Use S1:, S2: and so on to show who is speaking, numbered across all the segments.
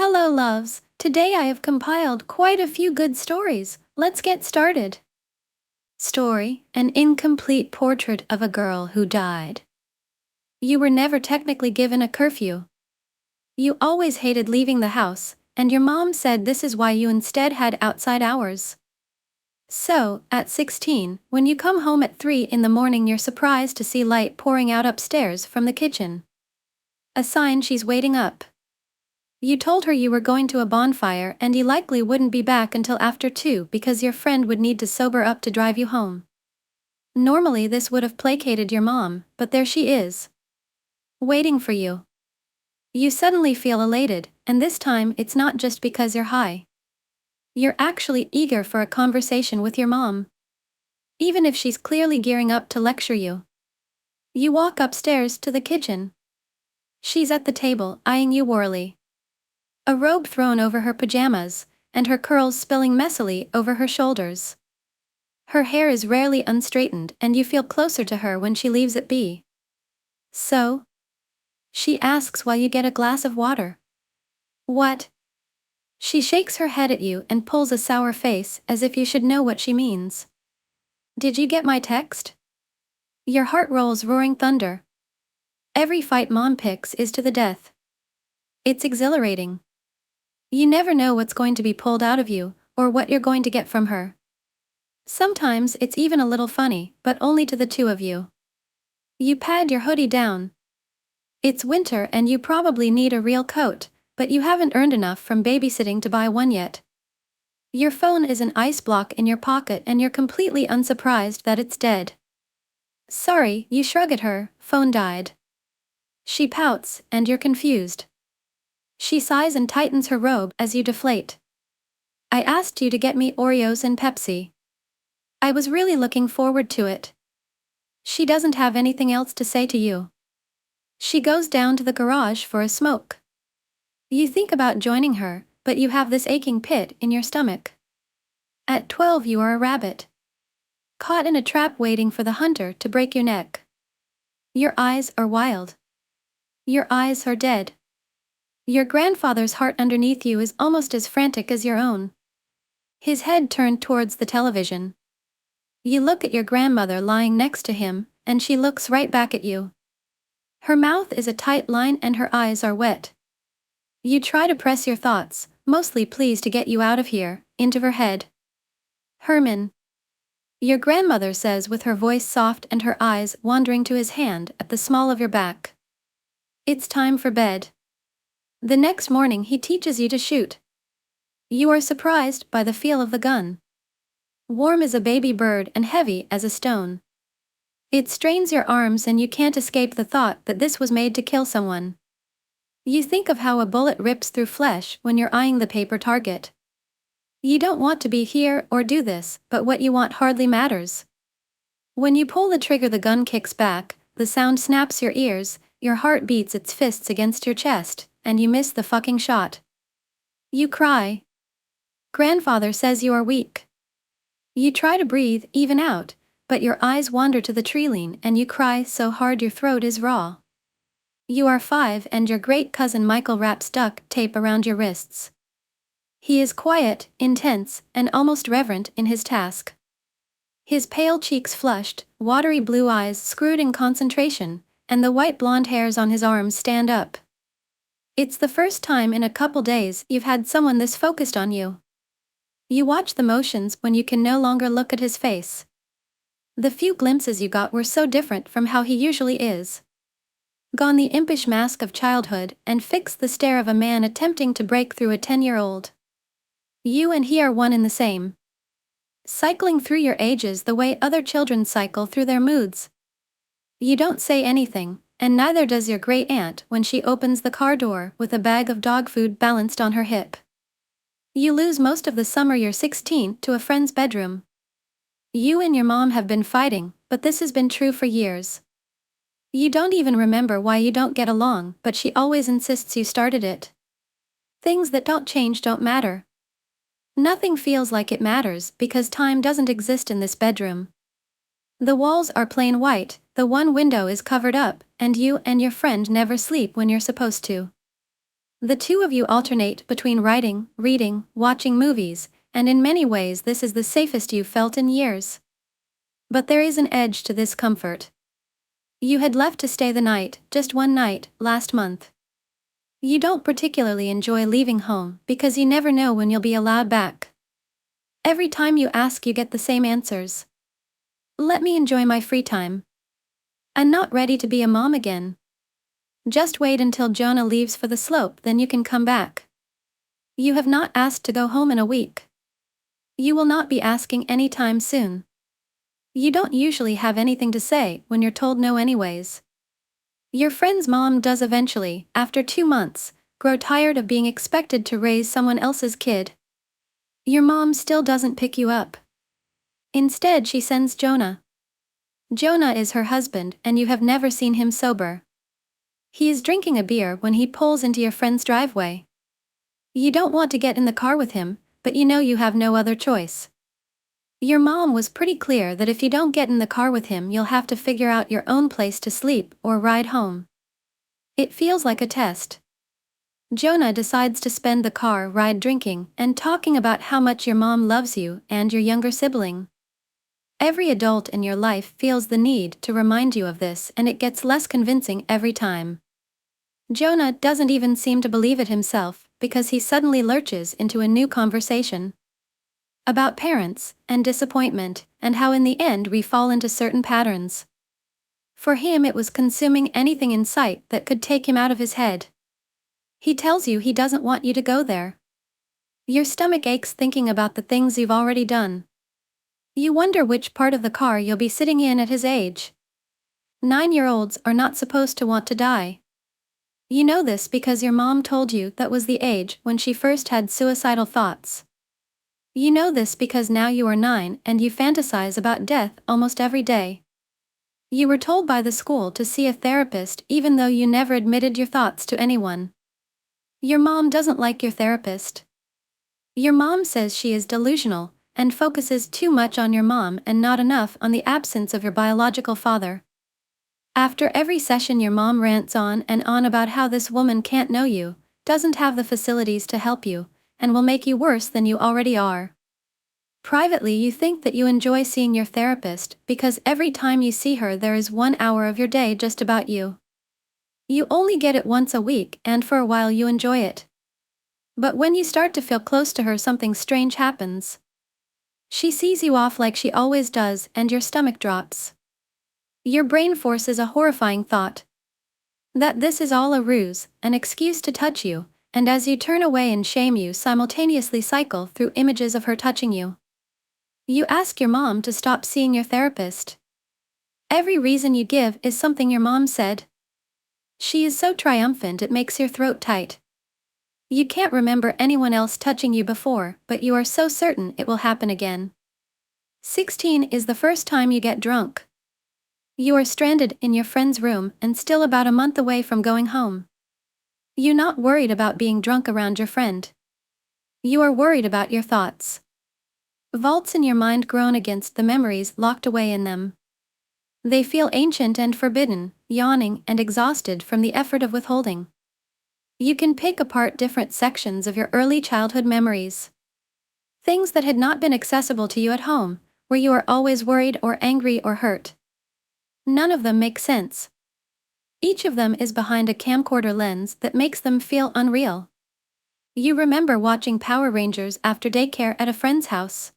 S1: Hello, loves. Today I have compiled quite a few good stories. Let's get started. Story: An incomplete portrait of a girl who died. You were never technically given a curfew. You always hated leaving the house, and your mom said this is why you instead had outside hours. So, at 16, when you come home at 3 in the morning, you're surprised to see light pouring out upstairs from the kitchen. A sign she's waiting up. You told her you were going to a bonfire and you likely wouldn't be back until after 2 because your friend would need to sober up to drive you home. Normally this would have placated your mom, but there she is, waiting for you. You suddenly feel elated, and this time it's not just because you're high. You're actually eager for a conversation with your mom, even if she's clearly gearing up to lecture you. You walk upstairs to the kitchen. She's at the table, eyeing you warrily. A robe thrown over her pajamas, and her curls spilling messily over her shoulders. Her hair is rarely unstraightened, and you feel closer to her when she leaves it be. So? She asks while you get a glass of water. What? She shakes her head at you and pulls a sour face as if you should know what she means. Did you get my text? Your heart rolls roaring thunder. Every fight mom picks is to the death. It's exhilarating. You never know what's going to be pulled out of you, or what you're going to get from her. Sometimes it's even a little funny, but only to the two of you. You pad your hoodie down. It's winter and you probably need a real coat, but you haven't earned enough from babysitting to buy one yet. Your phone is an ice block in your pocket and you're completely unsurprised that it's dead. Sorry, you shrug at her, phone died. She pouts, and you're confused. She sighs and tightens her robe as you deflate. I asked you to get me Oreos and Pepsi. I was really looking forward to it. She doesn't have anything else to say to you. She goes down to the garage for a smoke. You think about joining her, but you have this aching pit in your stomach. At 12 you are a rabbit, caught in a trap waiting for the hunter to break your neck. Your eyes are wild. Your eyes are dead. Your grandfather's heart underneath you is almost as frantic as your own. His head turned towards the television. You look at your grandmother lying next to him, and she looks right back at you. Her mouth is a tight line and her eyes are wet. You try to press your thoughts, mostly pleas to get you out of here, into her head. Herman. Your grandmother says with her voice soft and her eyes wandering to his hand at the small of your back. It's time for bed. The next morning he teaches you to shoot. You are surprised by the feel of the gun. Warm as a baby bird and heavy as a stone. It strains your arms and you can't escape the thought that this was made to kill someone. You think of how a bullet rips through flesh when you're eyeing the paper target. You don't want to be here or do this, but what you want hardly matters. When you pull the trigger, the gun kicks back, the sound snaps your ears, your heart beats its fists against your chest, and you miss the fucking shot. You cry. Grandfather says you are weak. You try to breathe, even out, but your eyes wander to the treeline and you cry so hard your throat is raw. You are 5 and your great cousin Michael wraps duct tape around your wrists. He is quiet, intense, and almost reverent in his task. His pale cheeks flushed, watery blue eyes screwed in concentration, and the white blonde hairs on his arms stand up. It's the first time in a couple days you've had someone this focused on you. You watch the motions when you can no longer look at his face. The few glimpses you got were so different from how he usually is. Gone the impish mask of childhood and fixed the stare of a man attempting to break through a 10-year-old. You and he are one in the same. Cycling through your ages the way other children cycle through their moods. You don't say anything, and neither does your great aunt when she opens the car door with a bag of dog food balanced on her hip. You lose most of the summer you're 16 to a friend's bedroom. You and your mom have been fighting, but this has been true for years. You don't even remember why you don't get along, but she always insists you started it. Things that don't change don't matter. Nothing feels like it matters because time doesn't exist in this bedroom. The walls are plain white, the one window is covered up, and you and your friend never sleep when you're supposed to. The two of you alternate between writing, reading, watching movies, and in many ways this is the safest you've felt in years. But there is an edge to this comfort. You had left to stay the night, just one night, last month. You don't particularly enjoy leaving home because you never know when you'll be allowed back. Every time you ask, you get the same answers. Let me enjoy my free time. I'm not ready to be a mom again. Just wait until Jonah leaves for the slope, then you can come back. You have not asked to go home in a week. You will not be asking any time soon. You don't usually have anything to say when you're told no anyways. Your friend's mom does eventually, after 2 months, grow tired of being expected to raise someone else's kid. Your mom still doesn't pick you up. Instead, she sends Jonah. Jonah is her husband, and you have never seen him sober. He is drinking a beer when he pulls into your friend's driveway. You don't want to get in the car with him, but you know you have no other choice. Your mom was pretty clear that if you don't get in the car with him, you'll have to figure out your own place to sleep or ride home. It feels like a test. Jonah decides to spend the car ride drinking and talking about how much your mom loves you and your younger sibling. Every adult in your life feels the need to remind you of this, and it gets less convincing every time. Jonah doesn't even seem to believe it himself because he suddenly lurches into a new conversation about parents and disappointment and how in the end we fall into certain patterns. For him, it was consuming anything in sight that could take him out of his head. He tells you he doesn't want you to go there. Your stomach aches thinking about the things you've already done. You wonder which part of the car you'll be sitting in at his age. 9-year-olds are not supposed to want to die. You know this because your mom told you that was the age when she first had suicidal thoughts. You know this because now you are 9 and you fantasize about death almost every day. You were told by the school to see a therapist even though you never admitted your thoughts to anyone. Your mom doesn't like your therapist. Your mom says she is delusional and focuses too much on your mom and not enough on the absence of your biological father. After every session, your mom rants on and on about how this woman can't know you, doesn't have the facilities to help you, and will make you worse than you already are. Privately, you think that you enjoy seeing your therapist because every time you see her there is 1 hour of your day just about you. You only get it once a week, and for a while you enjoy it. But when you start to feel close to her, something strange happens. She sees you off like she always does, and your stomach drops. Your brain forces a horrifying thought that this is all a ruse, an excuse to touch you, and as you turn away in shame, you simultaneously cycle through images of her touching you. You ask your mom to stop seeing your therapist. Every reason you give is something your mom said. She is so triumphant it makes your throat tight. You can't remember anyone else touching you before, but you are so certain it will happen again. 16 is the first time you get drunk. You are stranded in your friend's room and still about a month away from going home. You're not worried about being drunk around your friend. You are worried about your thoughts. Vaults in your mind groan against the memories locked away in them. They feel ancient and forbidden, yawning and exhausted from the effort of withholding. You can pick apart different sections of your early childhood memories. Things that had not been accessible to you at home, where you are always worried or angry or hurt. None of them make sense. Each of them is behind a camcorder lens that makes them feel unreal. You remember watching Power Rangers after daycare at a friend's house.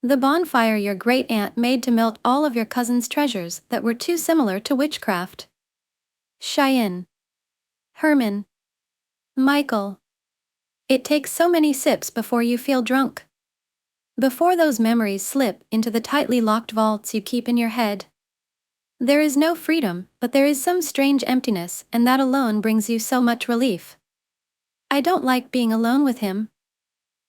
S1: The bonfire your great-aunt made to melt all of your cousin's treasures that were too similar to witchcraft. Cheyenne. Herman. Michael. It takes so many sips before you feel drunk. Before those memories slip into the tightly locked vaults you keep in your head. There is no freedom, but there is some strange emptiness, and that alone brings you so much relief. I don't like being alone with him.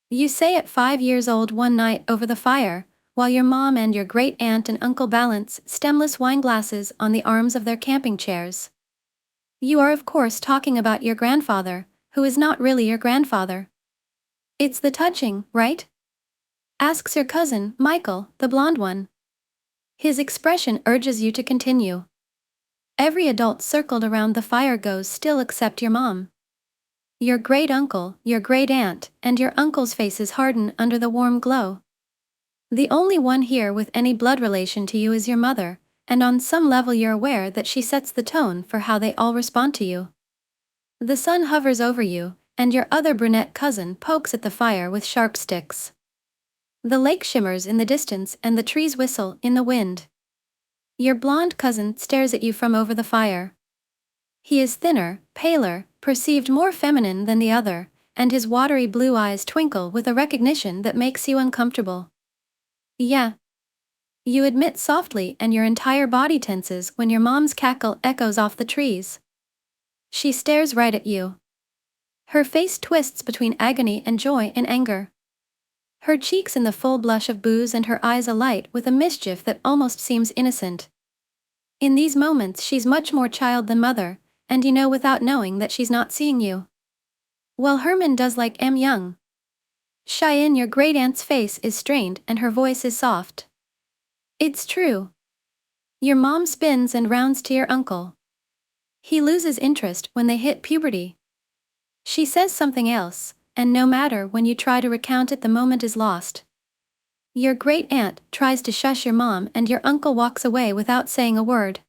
S1: You say at 5 years old one night over the fire, while your mom and your great-aunt and uncle balance stemless wine glasses on the arms of their camping chairs. You are of course talking about your grandfather, who is not really your grandfather. It's the touching, right? Asks your cousin, Michael, the blonde one. His expression urges you to continue. Every adult circled around the fire goes still except your mom. Your great uncle, your great aunt, and your uncle's faces harden under the warm glow. The only one here with any blood relation to you is your mother, and on some level you're aware that she sets the tone for how they all respond to you. The sun hovers over you, and your other brunette cousin pokes at the fire with sharp sticks. The lake shimmers in the distance and the trees whistle in the wind. Your blonde cousin stares at you from over the fire. He is thinner, paler, perceived more feminine than the other, and his watery blue eyes twinkle with a recognition that makes you uncomfortable. Yeah. You admit softly, and your entire body tenses when your mom's cackle echoes off the trees. She stares right at you. Her face twists between agony and joy and anger. Her cheeks in the full blush of booze and her eyes alight with a mischief that almost seems innocent. In these moments she's much more child than mother, and you know without knowing that she's not seeing you. Well, Herman does like M. Young. Cheyenne, your great aunt's face is strained and her voice is soft. It's true. Your mom spins and rounds to your uncle. He loses interest when they hit puberty. She says something else, and no matter when you try to recount it, the moment is lost. Your great aunt tries to shush your mom and your uncle walks away without saying a word.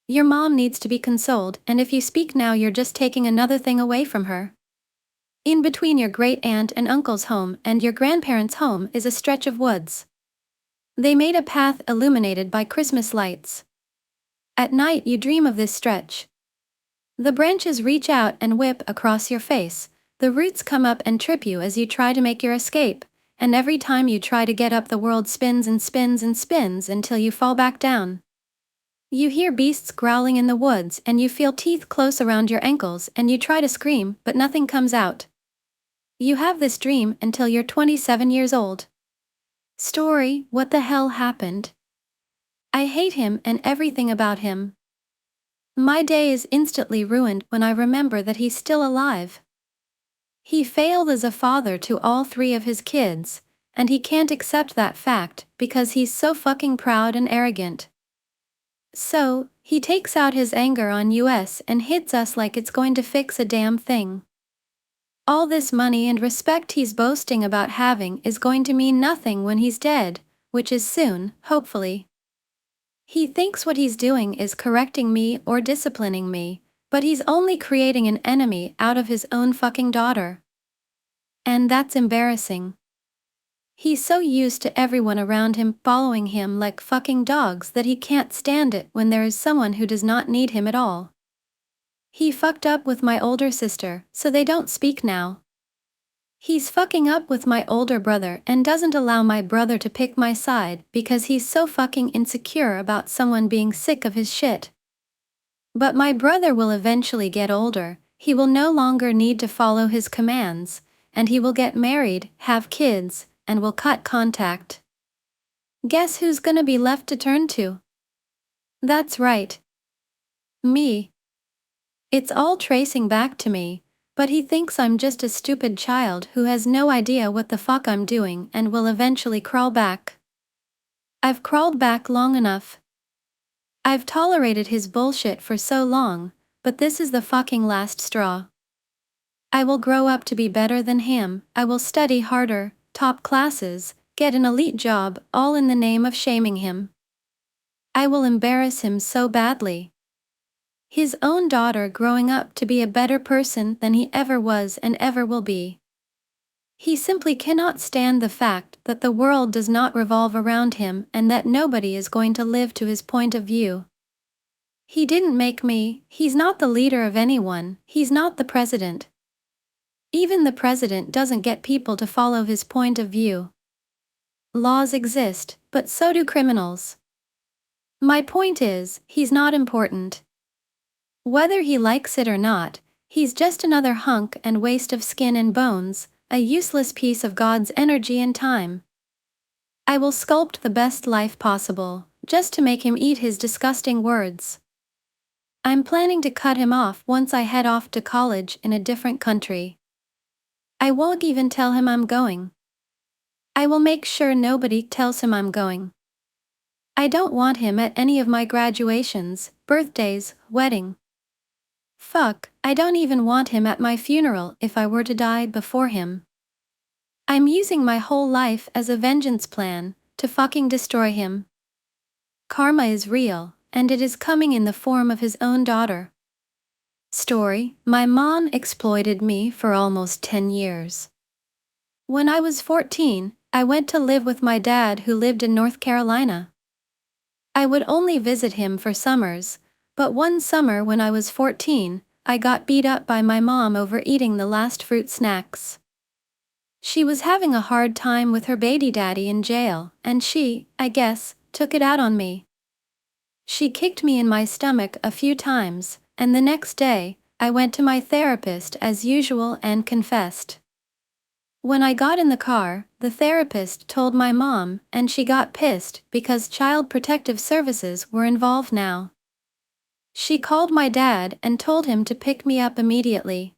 S1: Your mom needs to be consoled, and if you speak now you're just taking another thing away from her. In between your great aunt and uncle's home and your grandparents' home is a stretch of woods. They made a path illuminated by Christmas lights. At night you dream of this stretch. The branches reach out and whip across your face, the roots come up and trip you as you try to make your escape, and every time you try to get up the world spins and spins and spins until you fall back down. You hear beasts growling in the woods and you feel teeth close around your ankles and you try to scream but nothing comes out. You have this dream until you're 27 years old. Story: what the hell happened? I hate him and everything about him. My day is instantly ruined when I remember that he's still alive. He failed as a father to all 3 of his kids, and he can't accept that fact because he's so fucking proud and arrogant. So, he takes out his anger on us and hits us like it's going to fix a damn thing. All this money and respect he's boasting about having is going to mean nothing when he's dead, which is soon, hopefully. He thinks what he's doing is correcting me or disciplining me, but he's only creating an enemy out of his own fucking daughter. And that's embarrassing. He's so used to everyone around him following him like fucking dogs that he can't stand it when there is someone who does not need him at all. He fucked up with my older sister, so they don't speak now. He's fucking up with my older brother and doesn't allow my brother to pick my side because he's so fucking insecure about someone being sick of his shit. But my brother will eventually get older, he will no longer need to follow his commands, and he will get married, have kids, and will cut contact. Guess who's gonna be left to turn to? That's right. Me. It's all tracing back to me, but he thinks I'm just a stupid child who has no idea what the fuck I'm doing and will eventually crawl back. I've crawled back long enough. I've tolerated his bullshit for so long, but this is the fucking last straw. I will grow up to be better than him, I will study harder, top classes, get an elite job, all in the name of shaming him. I will embarrass him so badly. His own daughter growing up to be a better person than he ever was and ever will be. He simply cannot stand the fact that the world does not revolve around him and that nobody is going to live to his point of view. He didn't make me, he's not the leader of anyone, he's not the president. Even the president doesn't get people to follow his point of view. Laws exist, but so do criminals. My point is, he's not important. Whether he likes it or not, he's just another hunk and waste of skin and bones, a useless piece of God's energy and time. I will sculpt the best life possible, just to make him eat his disgusting words. I'm planning to cut him off once I head off to college in a different country. I won't even tell him I'm going. I will make sure nobody tells him I'm going. I don't want him at any of my graduations, birthdays, wedding. Fuck, I don't even want him at my funeral if I were to die before him. I'm using my whole life as a vengeance plan to fucking destroy him. Karma is real, and it is coming in the form of his own daughter. Story: my mom exploited me for almost 10 years. When I was 14, I went to live with my dad who lived in North Carolina. I would only visit him for summers, but one summer when I was 14, I got beat up by my mom over eating the last fruit snacks. She was having a hard time with her baby daddy in jail, and she, I guess, took it out on me. She kicked me in my stomach a few times, and the next day, I went to my therapist as usual and confessed. When I got in the car, the therapist told my mom, and she got pissed because Child Protective Services were involved now. She called my dad and told him to pick me up immediately.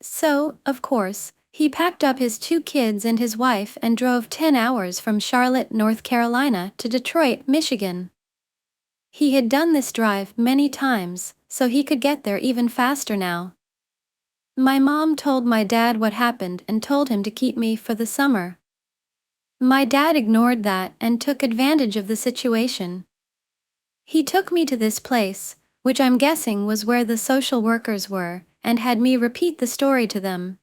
S1: So, of course, he packed up his 2 kids and his wife and drove 10 hours from Charlotte, North Carolina to Detroit, Michigan. He had done this drive many times, so he could get there even faster now. My mom told my dad what happened and told him to keep me for the summer. My dad ignored that and took advantage of the situation. He took me to this place, which I'm guessing was where the social workers were, and had me repeat the story to them.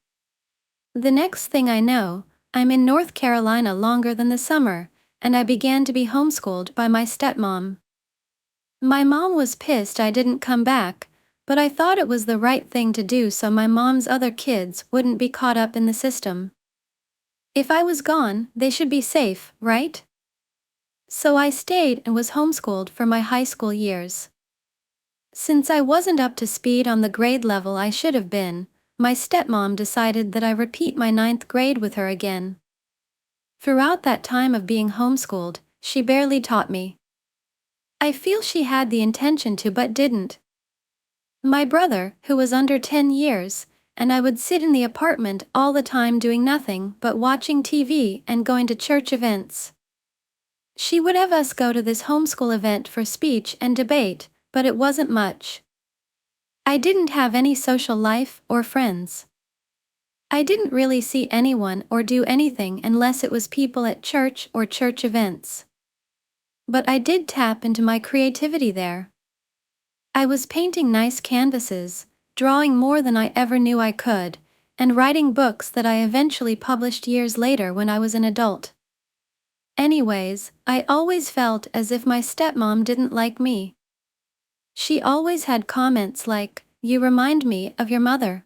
S1: The next thing I know, I'm in North Carolina longer than the summer, and I began to be homeschooled by my stepmom. My mom was pissed I didn't come back, but I thought it was the right thing to do so my mom's other kids wouldn't be caught up in the system. If I was gone, they should be safe, right? So I stayed and was homeschooled for my high school years. Since I wasn't up to speed on the grade level I should have been, my stepmom decided that I repeat my 9th grade with her again. Throughout that time of being homeschooled, she barely taught me. I feel she had the intention to but didn't. My brother, who was under 10 years, and I would sit in the apartment all the time doing nothing but watching TV and going to church events. She would have us go to this homeschool event for speech and debate, but it wasn't much. I didn't have any social life or friends. I didn't really see anyone or do anything unless it was people at church or church events. But I did tap into my creativity there. I was painting nice canvases, drawing more than I ever knew I could, and writing books that I eventually published years later when I was an adult. Anyways, I always felt as if my stepmom didn't like me. She always had comments like, "You remind me of your mother."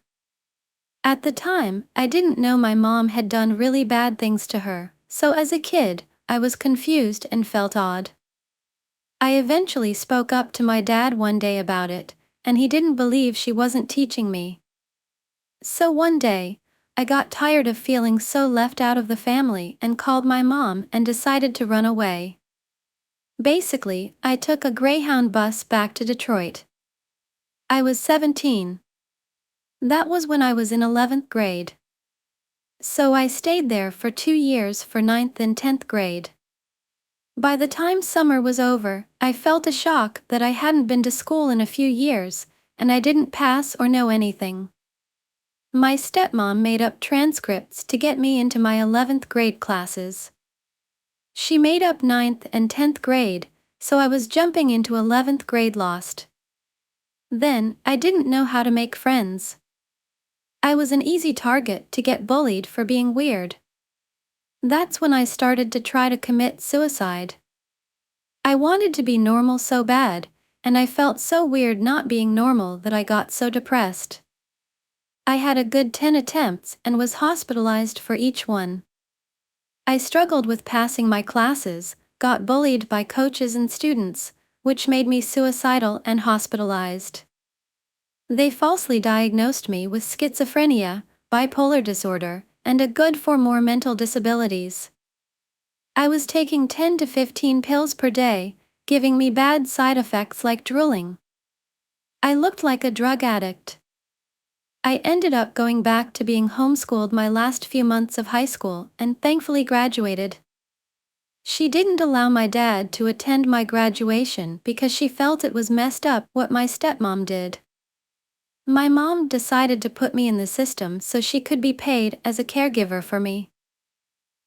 S1: At the time, I didn't know my mom had done really bad things to her, so as a kid, I was confused and felt odd. I eventually spoke up to my dad one day about it, and he didn't believe she wasn't teaching me. So one day, I got tired of feeling so left out of the family and called my mom and decided to run away. Basically, I took a Greyhound bus back to Detroit. I was 17. That was when I was in 11th grade. So I stayed there for 2 years for 9th and 10th grade. By the time summer was over, I felt a shock that I hadn't been to school in a few years, and I didn't pass or know anything. My stepmom made up transcripts to get me into my 11th grade classes. She made up 9th and 10th grade, so I was jumping into 11th grade lost. Then, I didn't know how to make friends. I was an easy target to get bullied for being weird. That's when I started to try to commit suicide. I wanted to be normal so bad, and I felt so weird not being normal that I got so depressed. I had a good 10 attempts and was hospitalized for each one. I struggled with passing my classes, got bullied by coaches and students, which made me suicidal and hospitalized. They falsely diagnosed me with schizophrenia, bipolar disorder, and a good for more mental disabilities. I was taking 10 to 15 pills per day, giving me bad side effects like drooling. I looked like a drug addict. I ended up going back to being homeschooled my last few months of high school and thankfully graduated. She didn't allow my dad to attend my graduation because she felt it was messed up what my stepmom did. My mom decided to put me in the system so she could be paid as a caregiver for me.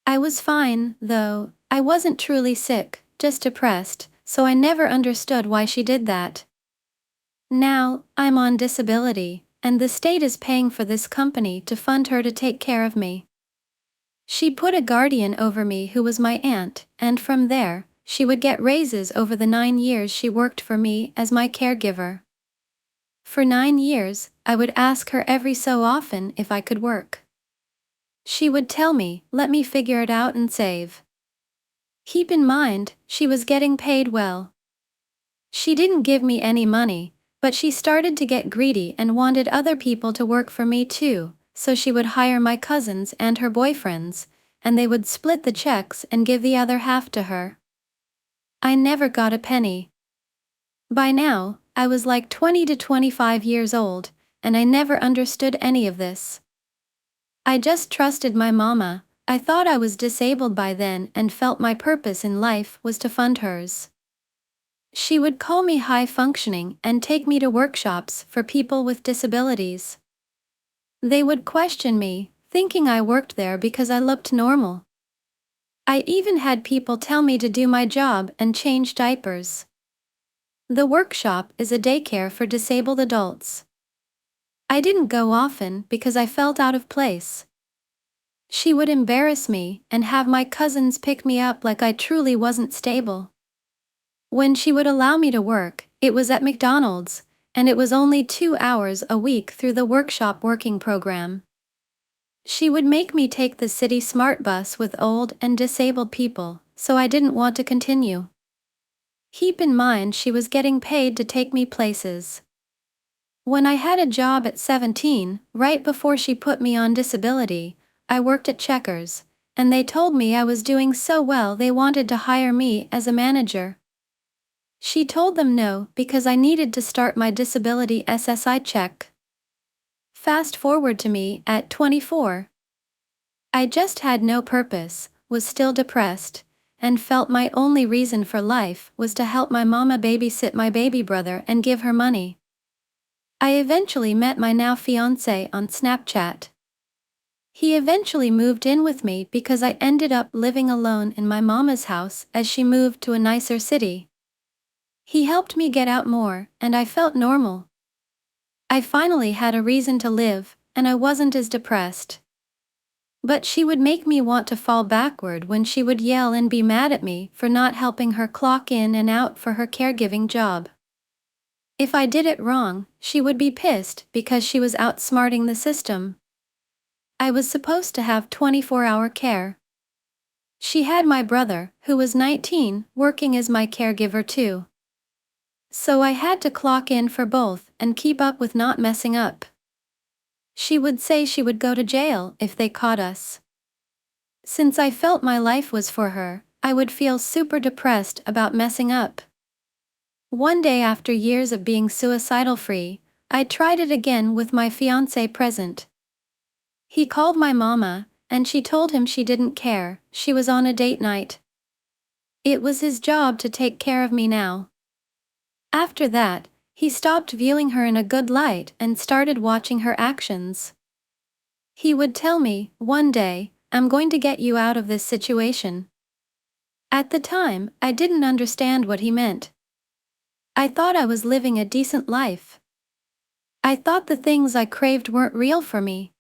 S1: I was fine, though. I wasn't truly sick, just depressed, so I never understood why she did that. Now, I'm on disability, and the state is paying for this company to fund her to take care of me. She put a guardian over me who was my aunt, and from there, she would get raises over the 9 years she worked for me as my caregiver. For 9 years, I would ask her every so often if I could work. She would tell me, let me figure it out and save. Keep in mind, she was getting paid well. She didn't give me any money, but she started to get greedy and wanted other people to work for me too, so she would hire my cousins and her boyfriends, and they would split the checks and give the other half to her. I never got a penny. By now, I was like 20 to 25 years old, and I never understood any of this. I just trusted my mama. I thought I was disabled by then and felt my purpose in life was to fund hers. She would call me high functioning and take me to workshops for people with disabilities. They would question me, thinking I worked there because I looked normal. I even had people tell me to do my job and change diapers. The workshop is a daycare for disabled adults. I didn't go often because I felt out of place. She would embarrass me and have my cousins pick me up like I truly wasn't stable. When she would allow me to work, it was at McDonald's, and it was only 2 hours a week through the workshop working program. She would make me take the city smart bus with old and disabled people, so I didn't want to continue. Keep in mind she was getting paid to take me places. When I had a job at 17, right before she put me on disability, I worked at Checkers, and they told me I was doing so well they wanted to hire me as a manager. She told them no because I needed to start my disability SSI check. Fast forward to me at 24. I just had no purpose, was still depressed, and felt my only reason for life was to help my mama babysit my baby brother and give her money. I eventually met my now fiancé on Snapchat. He eventually moved in with me because I ended up living alone in my mama's house as she moved to a nicer city. He helped me get out more, and I felt normal. I finally had a reason to live, and I wasn't as depressed. But she would make me want to fall backward when she would yell and be mad at me for not helping her clock in and out for her caregiving job. If I did it wrong, she would be pissed because she was outsmarting the system. I was supposed to have 24-hour care. She had my brother, who was 19, working as my caregiver too. So I had to clock in for both and keep up with not messing up. She would say she would go to jail if they caught us. Since I felt my life was for her, I would feel super depressed about messing up. One day after years of being suicidal-free, I tried it again with my fiancé present. He called my mama, and she told him she didn't care, she was on a date night. It was his job to take care of me now. After that, he stopped viewing her in a good light and started watching her actions. He would tell me, one day, I'm going to get you out of this situation. At the time, I didn't understand what he meant. I thought I was living a decent life. I thought the things I craved weren't real for me.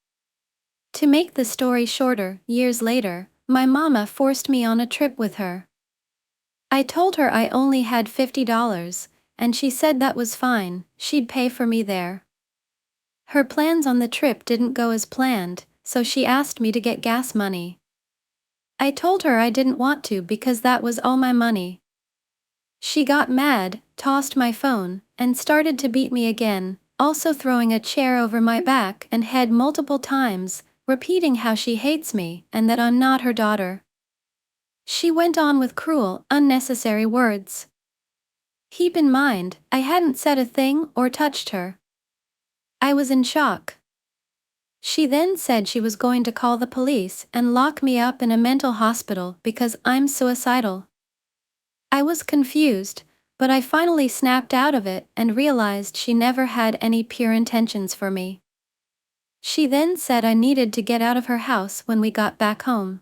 S1: To make the story shorter, years later, my mama forced me on a trip with her. I told her I only had $50, and she said that was fine, she'd pay for me there. Her plans on the trip didn't go as planned, so she asked me to get gas money. I told her I didn't want to because that was all my money. She got mad, tossed my phone, and started to beat me again, also throwing a chair over my back and head multiple times, repeating how she hates me and that I'm not her daughter. She went on with cruel, unnecessary words. Keep in mind, I hadn't said a thing or touched her. I was in shock. She then said she was going to call the police and lock me up in a mental hospital because I'm suicidal. I was confused, but I finally snapped out of it and realized she never had any pure intentions for me. She then said I needed to get out of her house when we got back home.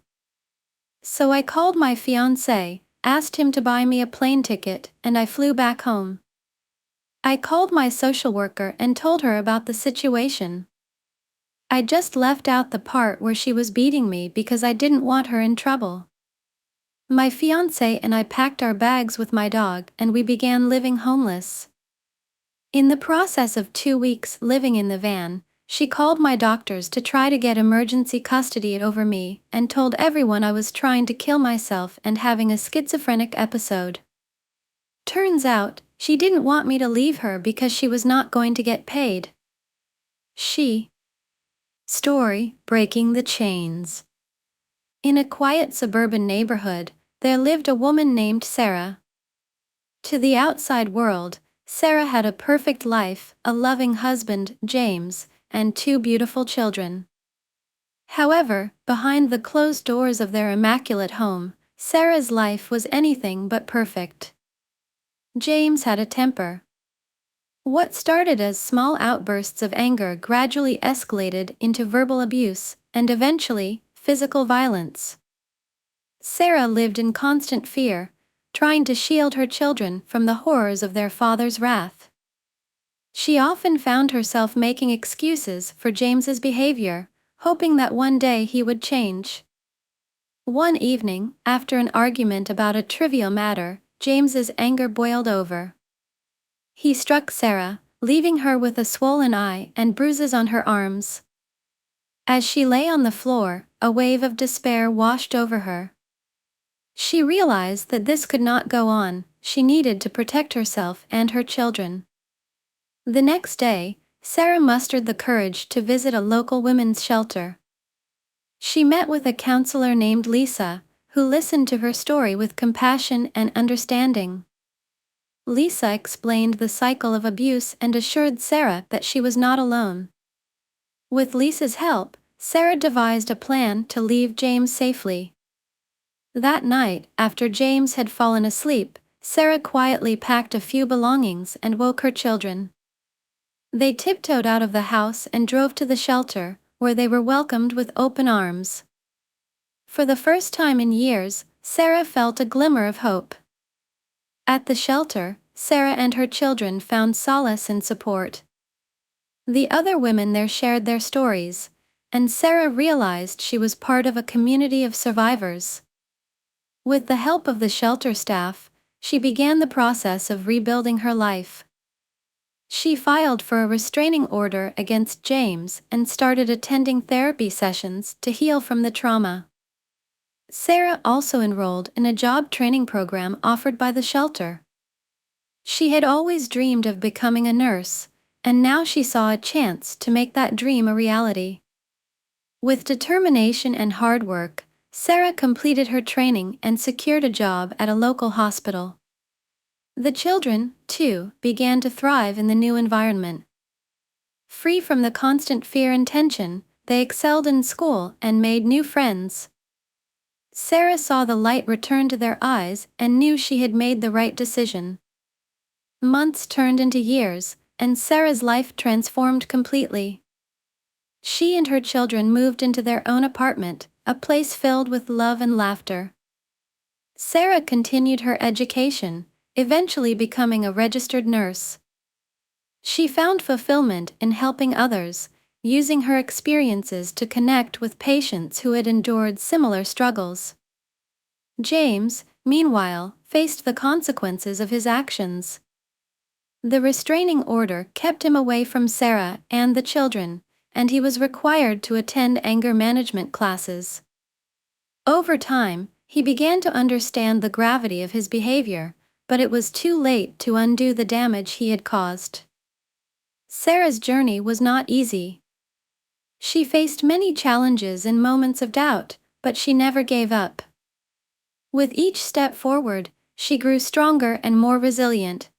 S1: So I called my fiancé, asked him to buy me a plane ticket, and I flew back home. I called my social worker and told her about the situation. I just left out the part where she was beating me because I didn't want her in trouble. My fiancé and I packed our bags with my dog and we began living homeless. In the process of 2 weeks living in the van, she called my doctors to try to get emergency custody over me and told everyone I was trying to kill myself and having a schizophrenic episode. Turns out, she didn't want me to leave her because she was not going to get paid. Story: Breaking the Chains. In a quiet suburban neighborhood, there lived a woman named Sarah. To the outside world, Sarah had a perfect life, a loving husband, James, and 2 beautiful children. However, behind the closed doors of their immaculate home, Sarah's life was anything but perfect. James had a temper. What started as small outbursts of anger gradually escalated into verbal abuse, and eventually, physical violence. Sarah lived in constant fear, trying to shield her children from the horrors of their father's wrath. She often found herself making excuses for James's behavior, hoping that one day he would change. One evening, after an argument about a trivial matter, James's anger boiled over. He struck Sarah, leaving her with a swollen eye and bruises on her arms. As she lay on the floor, a wave of despair washed over her. She realized that this could not go on. She needed to protect herself and her children. The next day, Sarah mustered the courage to visit a local women's shelter. She met with a counselor named Lisa, who listened to her story with compassion and understanding. Lisa explained the cycle of abuse and assured Sarah that she was not alone. With Lisa's help, Sarah devised a plan to leave James safely. That night, after James had fallen asleep, Sarah quietly packed a few belongings and woke her children. They tiptoed out of the house and drove to the shelter, where they were welcomed with open arms. For the first time in years, Sarah felt a glimmer of hope. At the shelter, Sarah and her children found solace and support. The other women there shared their stories, and Sarah realized she was part of a community of survivors. With the help of the shelter staff, she began the process of rebuilding her life. She filed for a restraining order against James and started attending therapy sessions to heal from the trauma. Sarah also enrolled in a job training program offered by the shelter. She had always dreamed of becoming a nurse, and now she saw a chance to make that dream a reality. With determination and hard work, Sarah completed her training and secured a job at a local hospital. The children, too, began to thrive in the new environment. Free from the constant fear and tension, they excelled in school and made new friends. Sarah saw the light return to their eyes and knew she had made the right decision. Months turned into years, and Sarah's life transformed completely. She and her children moved into their own apartment, a place filled with love and laughter. Sarah continued her education, eventually becoming a registered nurse. She found fulfillment in helping others, using her experiences to connect with patients who had endured similar struggles. James, meanwhile, faced the consequences of his actions. The restraining order kept him away from Sarah and the children, and he was required to attend anger management classes. Over time, he began to understand the gravity of his behavior, but it was too late to undo the damage he had caused. Sarah's journey was not easy. She faced many challenges and moments of doubt, but she never gave up. With each step forward, she grew stronger and more resilient.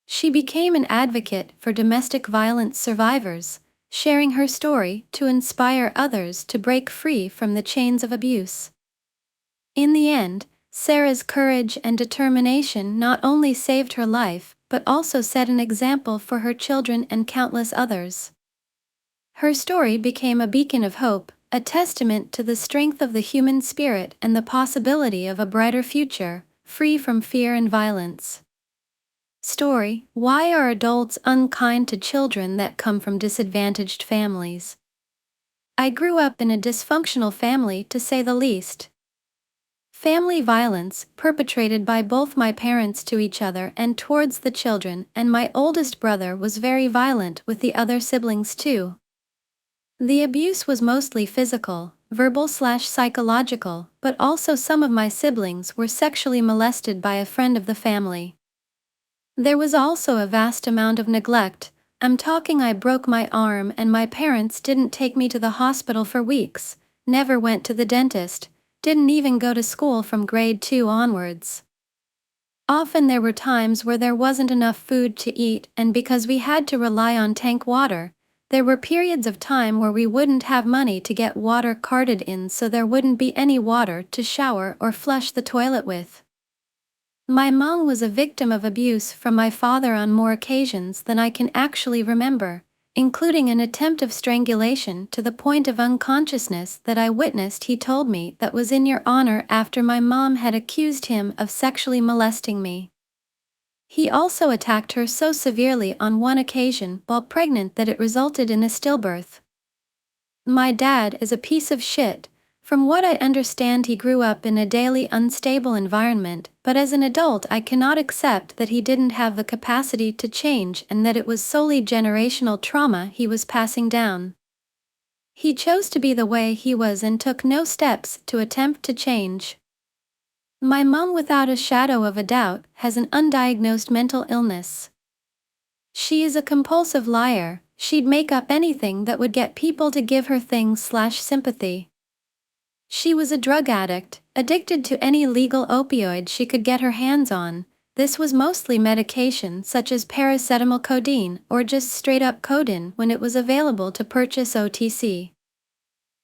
S1: She became an advocate for domestic violence survivors, sharing her story to inspire others to break free from the chains of abuse. In the end, Sarah's courage and determination not only saved her life, but also set an example for her children and countless others. Her story became a beacon of hope, a testament to the strength of the human spirit and the possibility of a brighter future, free from fear and violence. Story: Why are adults unkind to children that come from disadvantaged families? I grew up in a dysfunctional family, to say the least. Family violence, perpetrated by both my parents to each other and towards the children, and my oldest brother was very violent with the other siblings too. The abuse was mostly physical, verbal/psychological, but also some of my siblings were sexually molested by a friend of the family. There was also a vast amount of neglect. I broke my arm and my parents didn't take me to the hospital for weeks, never went to the dentist, didn't even go to school from grade 2 onwards. Often there were times where there wasn't enough food to eat, and because we had to rely on tank water, there were periods of time where we wouldn't have money to get water carted in, so there wouldn't be any water to shower or flush the toilet with. My mom was a victim of abuse from my father on more occasions than I can actually remember, including an attempt of strangulation to the point of unconsciousness that I witnessed. He told me that was in your honor after my mom had accused him of sexually molesting me. He also attacked her so severely on one occasion while pregnant that it resulted in a stillbirth. My dad is a piece of shit. From what I understand, he grew up in a daily unstable environment, but as an adult I cannot accept that he didn't have the capacity to change and that it was solely generational trauma he was passing down. He chose to be the way he was and took no steps to attempt to change. My mom, without a shadow of a doubt, has an undiagnosed mental illness. She is a compulsive liar. She'd make up anything that would get people to give her things/sympathy. She was a drug addict, addicted to any legal opioid she could get her hands on. This was mostly medication such as paracetamol, codeine, or just straight-up codeine when it was available to purchase OTC.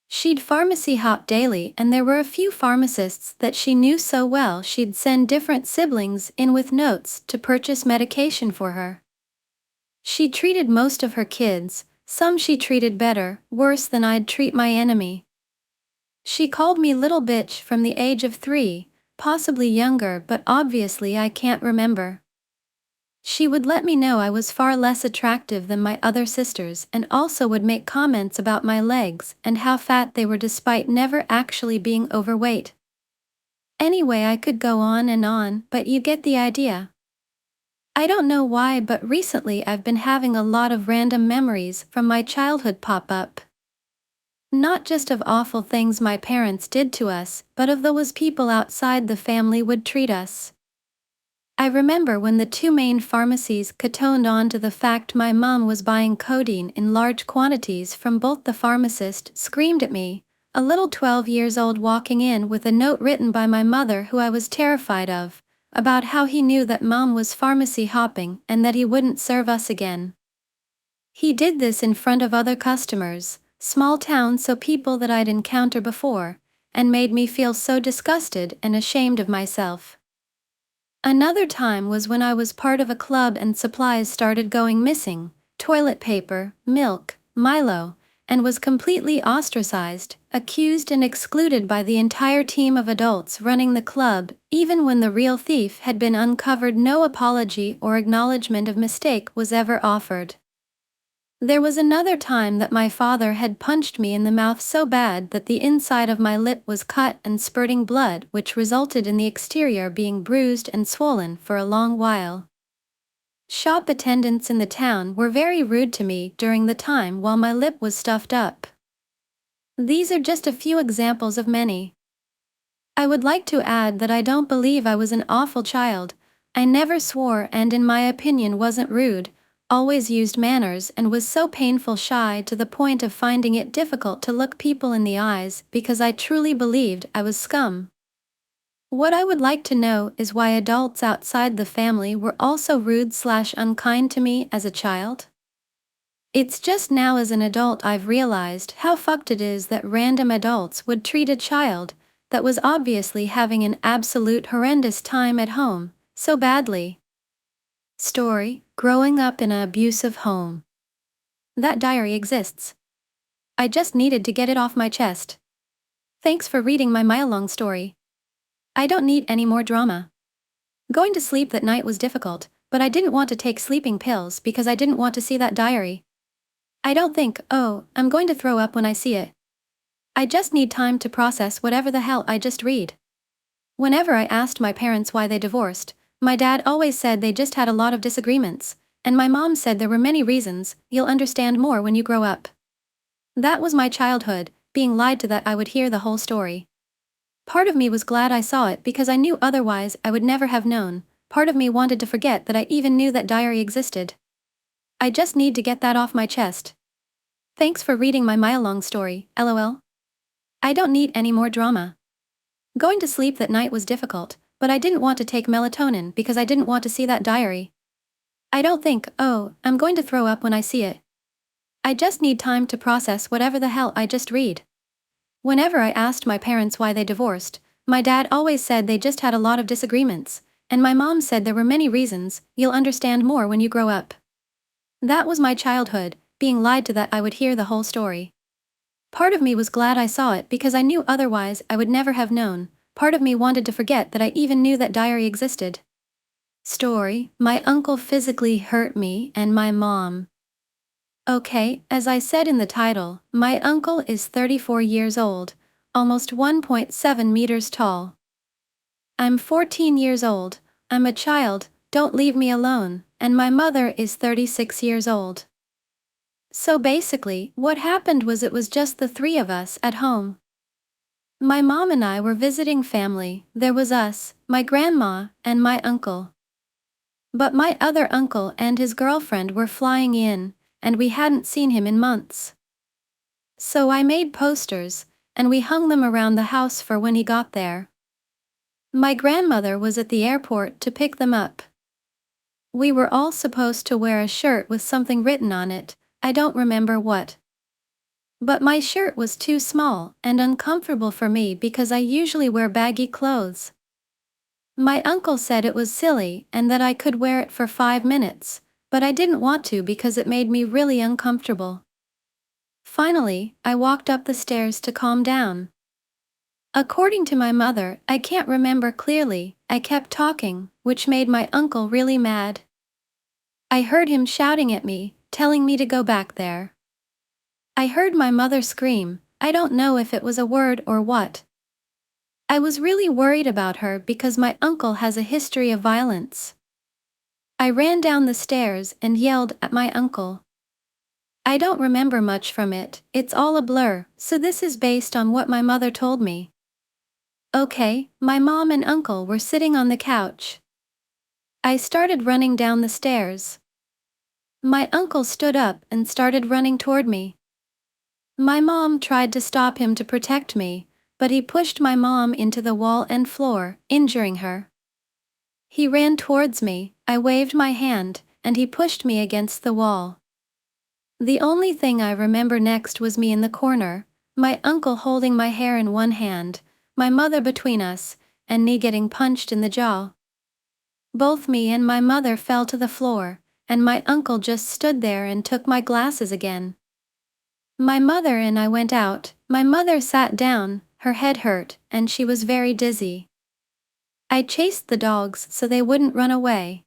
S1: She'd pharmacy hop daily, and there were a few pharmacists that she knew so well she'd send different siblings in with notes to purchase medication for her. She treated most of her kids, some she treated better, worse than I'd treat my enemy. She called me little bitch from the age of 3, possibly younger, but obviously I can't remember. She would let me know I was far less attractive than my other sisters, and also would make comments about my legs and how fat they were despite never actually being overweight. Anyway, I could go on, but you get the idea. I don't know why, but recently I've been having a lot of random memories from my childhood pop up. Not just of awful things my parents did to us, but of those people outside the family would treat us. I remember when the two main pharmacies cottoned on to the fact my mom was buying codeine in large quantities from both. The pharmacist screamed at me, a little 12 years old, walking in with a note written by my mother, who I was terrified of, about how he knew that mom was pharmacy hopping and that he wouldn't serve us again. He did this in front of other customers, small town, so people that I'd encountered before, and made me feel so disgusted and ashamed of myself. Another time was when I was part of a club and supplies started going missing, toilet paper, milk, Milo, and was completely ostracized, accused and excluded by the entire team of adults running the club. Even when the real thief had been uncovered, no apology or acknowledgement of mistake was ever offered. There was another time that my father had punched me in the mouth so bad that the inside of my lip was cut and spurting blood, which resulted in the exterior being bruised and swollen for a long while. Shop attendants in the town were very rude to me during the time while my lip was stuffed up. These are just a few examples of many. I would like to add that I don't believe I was an awful child. I never swore and, in my opinion, wasn't rude, always used manners, and was so painful shy to the point of finding it difficult to look people in the eyes because I truly believed I was scum. What I would like to know is why adults outside the family were also rude/unkind to me as a child. It's just now as an adult I've realized how fucked it is that random adults would treat a child, that was obviously having an absolute horrendous time at home, so badly. Story: Growing up in an abusive home. That diary exists. I just needed to get it off my chest. Thanks for reading my mile-long story. I don't need any more drama. Going to sleep that night was difficult, but I didn't want to take sleeping pills because I didn't want to see that diary. I don't think, oh, I'm going to throw up when I see it. I just need time to process whatever the hell I just read. Whenever I asked my parents why they divorced, my dad always said they just had a lot of disagreements, and my mom said there were many reasons. You'll understand more when you grow up. That was my childhood, being lied to that I would hear the whole story. Part of me was glad I saw it because I knew otherwise I would never have known. Part of me wanted to forget that I even knew that diary existed. I just need to get that off my chest. Thanks for reading my mile-long story, lol. I don't need any more drama. Going to sleep that night was difficult, but I didn't want to take melatonin because I didn't want to see that diary. I don't think, oh, I'm going to throw up when I see it. I just need time to process whatever the hell I just read. Whenever I asked my parents why they divorced, my dad always said they just had a lot of disagreements, and my mom said there were many reasons. You'll understand more when you grow up. That was my childhood, being lied to that I would hear the whole story. Part of me was glad I saw it because I knew otherwise I would never have known. Part of me wanted to forget that I even knew that diary existed. Story: My uncle physically hurt me and my mom. Okay, as I said in the title, my uncle is 34 years old, almost 1.7 meters tall. I'm 14 years old, I'm a child, don't leave me alone, and my mother is 36 years old. So basically, what happened was it was just the three of us at home. My mom and I were visiting family. There was us, my grandma, and my uncle. But my other uncle and his girlfriend were flying in, and we hadn't seen him in months. So I made posters, and we hung them around the house for when he got there. My grandmother was at the airport to pick them up. We were all supposed to wear a shirt with something written on it, I don't remember what. But my shirt was too small and uncomfortable for me because I usually wear baggy clothes. My uncle said it was silly and that I could wear it for 5 minutes, but I didn't want to because it made me really uncomfortable. Finally, I walked up the stairs to calm down. According to my mother, I can't remember clearly, I kept talking, which made my uncle really mad. I heard him shouting at me, telling me to go back there. I heard my mother scream, I don't know if it was a word or what. I was really worried about her because my uncle has a history of violence. I ran down the stairs and yelled at my uncle. I don't remember much from it, it's all a blur, so this is based on what my mother told me. Okay, my mom and uncle were sitting on the couch. I started running down the stairs. My uncle stood up and started running toward me. My mom tried to stop him to protect me, but he pushed my mom into the wall and floor, injuring her. He ran towards me, I waved my hand, and he pushed me against the wall. The only thing I remember next was me in the corner, my uncle holding my hair in one hand, my mother between us, and me getting punched in the jaw. Both me and my mother fell to the floor, and my uncle just stood there and took my glasses again. My mother and I went out. My mother sat down, her head hurt, and she was very dizzy. I chased the dogs so they wouldn't run away.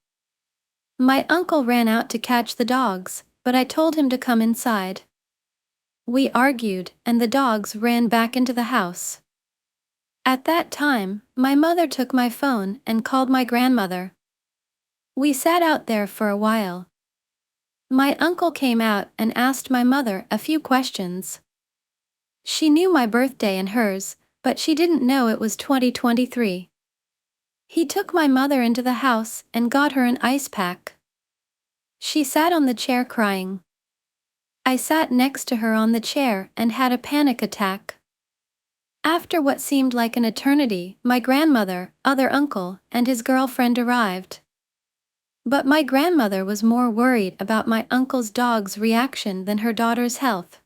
S1: My uncle ran out to catch the dogs, but I told him to come inside. We argued, and the dogs ran back into the house. At that time, my mother took my phone and called my grandmother. We sat out there for a while. My uncle came out and asked my mother a few questions. She knew my birthday and hers, but she didn't know it was 2023. He took my mother into the house and got her an ice pack. She sat on the chair crying. I sat next to her on the chair and had a panic attack. After what seemed like an eternity, my grandmother, other uncle, and his girlfriend arrived. But my grandmother was more worried about my uncle's dog's reaction than her daughter's health.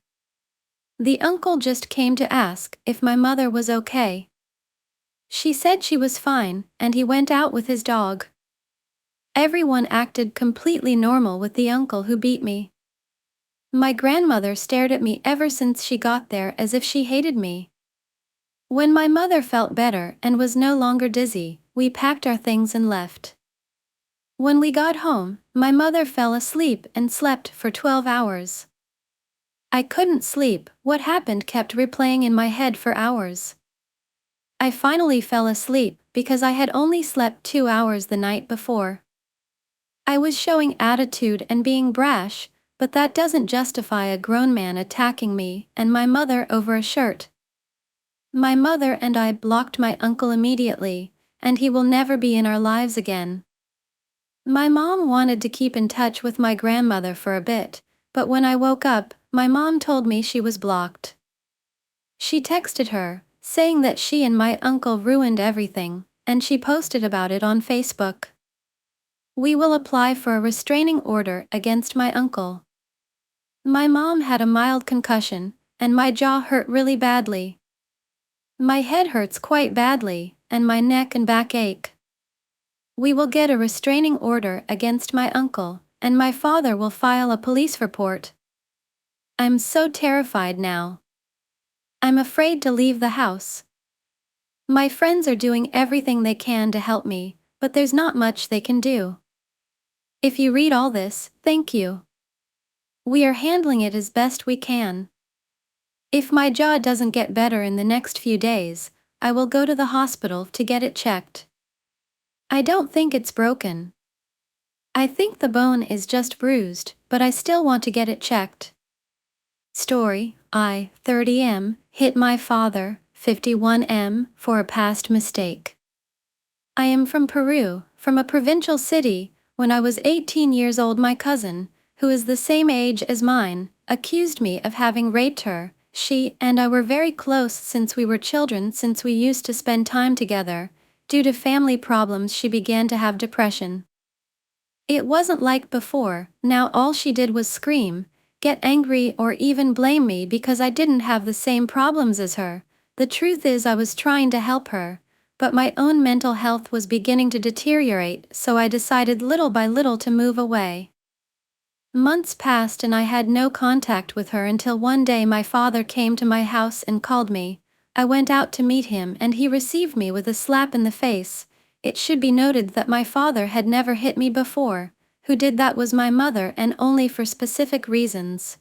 S1: The uncle just came to ask if my mother was okay. She said she was fine, and he went out with his dog. Everyone acted completely normal with the uncle who beat me. My grandmother stared at me ever since she got there as if she hated me. When my mother felt better and was no longer dizzy, we packed our things and left. When we got home, my mother fell asleep and slept for 12 hours. I couldn't sleep, what happened kept replaying in my head for hours. I finally fell asleep because I had only slept 2 hours the night before. I was showing attitude and being brash, but that doesn't justify a grown man attacking me and my mother over a shirt. My mother and I blocked my uncle immediately, and he will never be in our lives again. My mom wanted to keep in touch with my grandmother for a bit, but when I woke up, my mom told me she was blocked. She texted her, saying that she and my uncle ruined everything, and she posted about it on Facebook. We will apply for a restraining order against my uncle. My mom had a mild concussion, and my jaw hurt really badly. My head hurts quite badly, and my neck and back ache. We will get a restraining order against my uncle, and my father will file a police report. I'm so terrified now. I'm afraid to leave the house. My friends are doing everything they can to help me, but there's not much they can do. If you read all this, thank you. We are handling it as best we can. If my jaw doesn't get better in the next few days, I will go to the hospital to get it checked. I don't think it's broken. I think the bone is just bruised, but I still want to get it checked. Story: I, 30M, hit my father, 51M, for a past mistake. I am from Peru, from a provincial city. When I was 18 years old, my cousin, who is the same age as mine, accused me of having raped her. She and I were very close since we were children, since we used to spend time together. Due to family problems, she began to have depression. It wasn't like before. Now all she did was scream, get angry, or even blame me because I didn't have the same problems as her. The truth is, I was trying to help her, but my own mental health was beginning to deteriorate, so I decided little by little to move away. Months passed and I had no contact with her until one day my father came to my house and called me. I went out to meet him and he received me with a slap in the face. It should be noted that my father had never hit me before. Who did that was my mother, and only for specific reasons.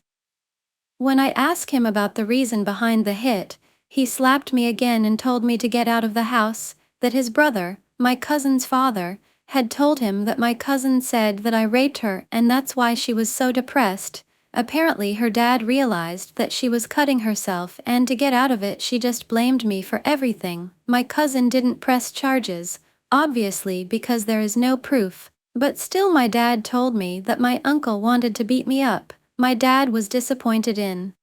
S1: When I asked him about the reason behind the hit, he slapped me again and told me to get out of the house, that his brother, my cousin's father, had told him that my cousin said that I raped her and that's why she was so depressed. Apparently her dad realized that she was cutting herself, and to get out of it she just blamed me for everything. My cousin didn't press charges, obviously because there is no proof, but still my dad told me that my uncle wanted to beat me up. My dad was disappointed in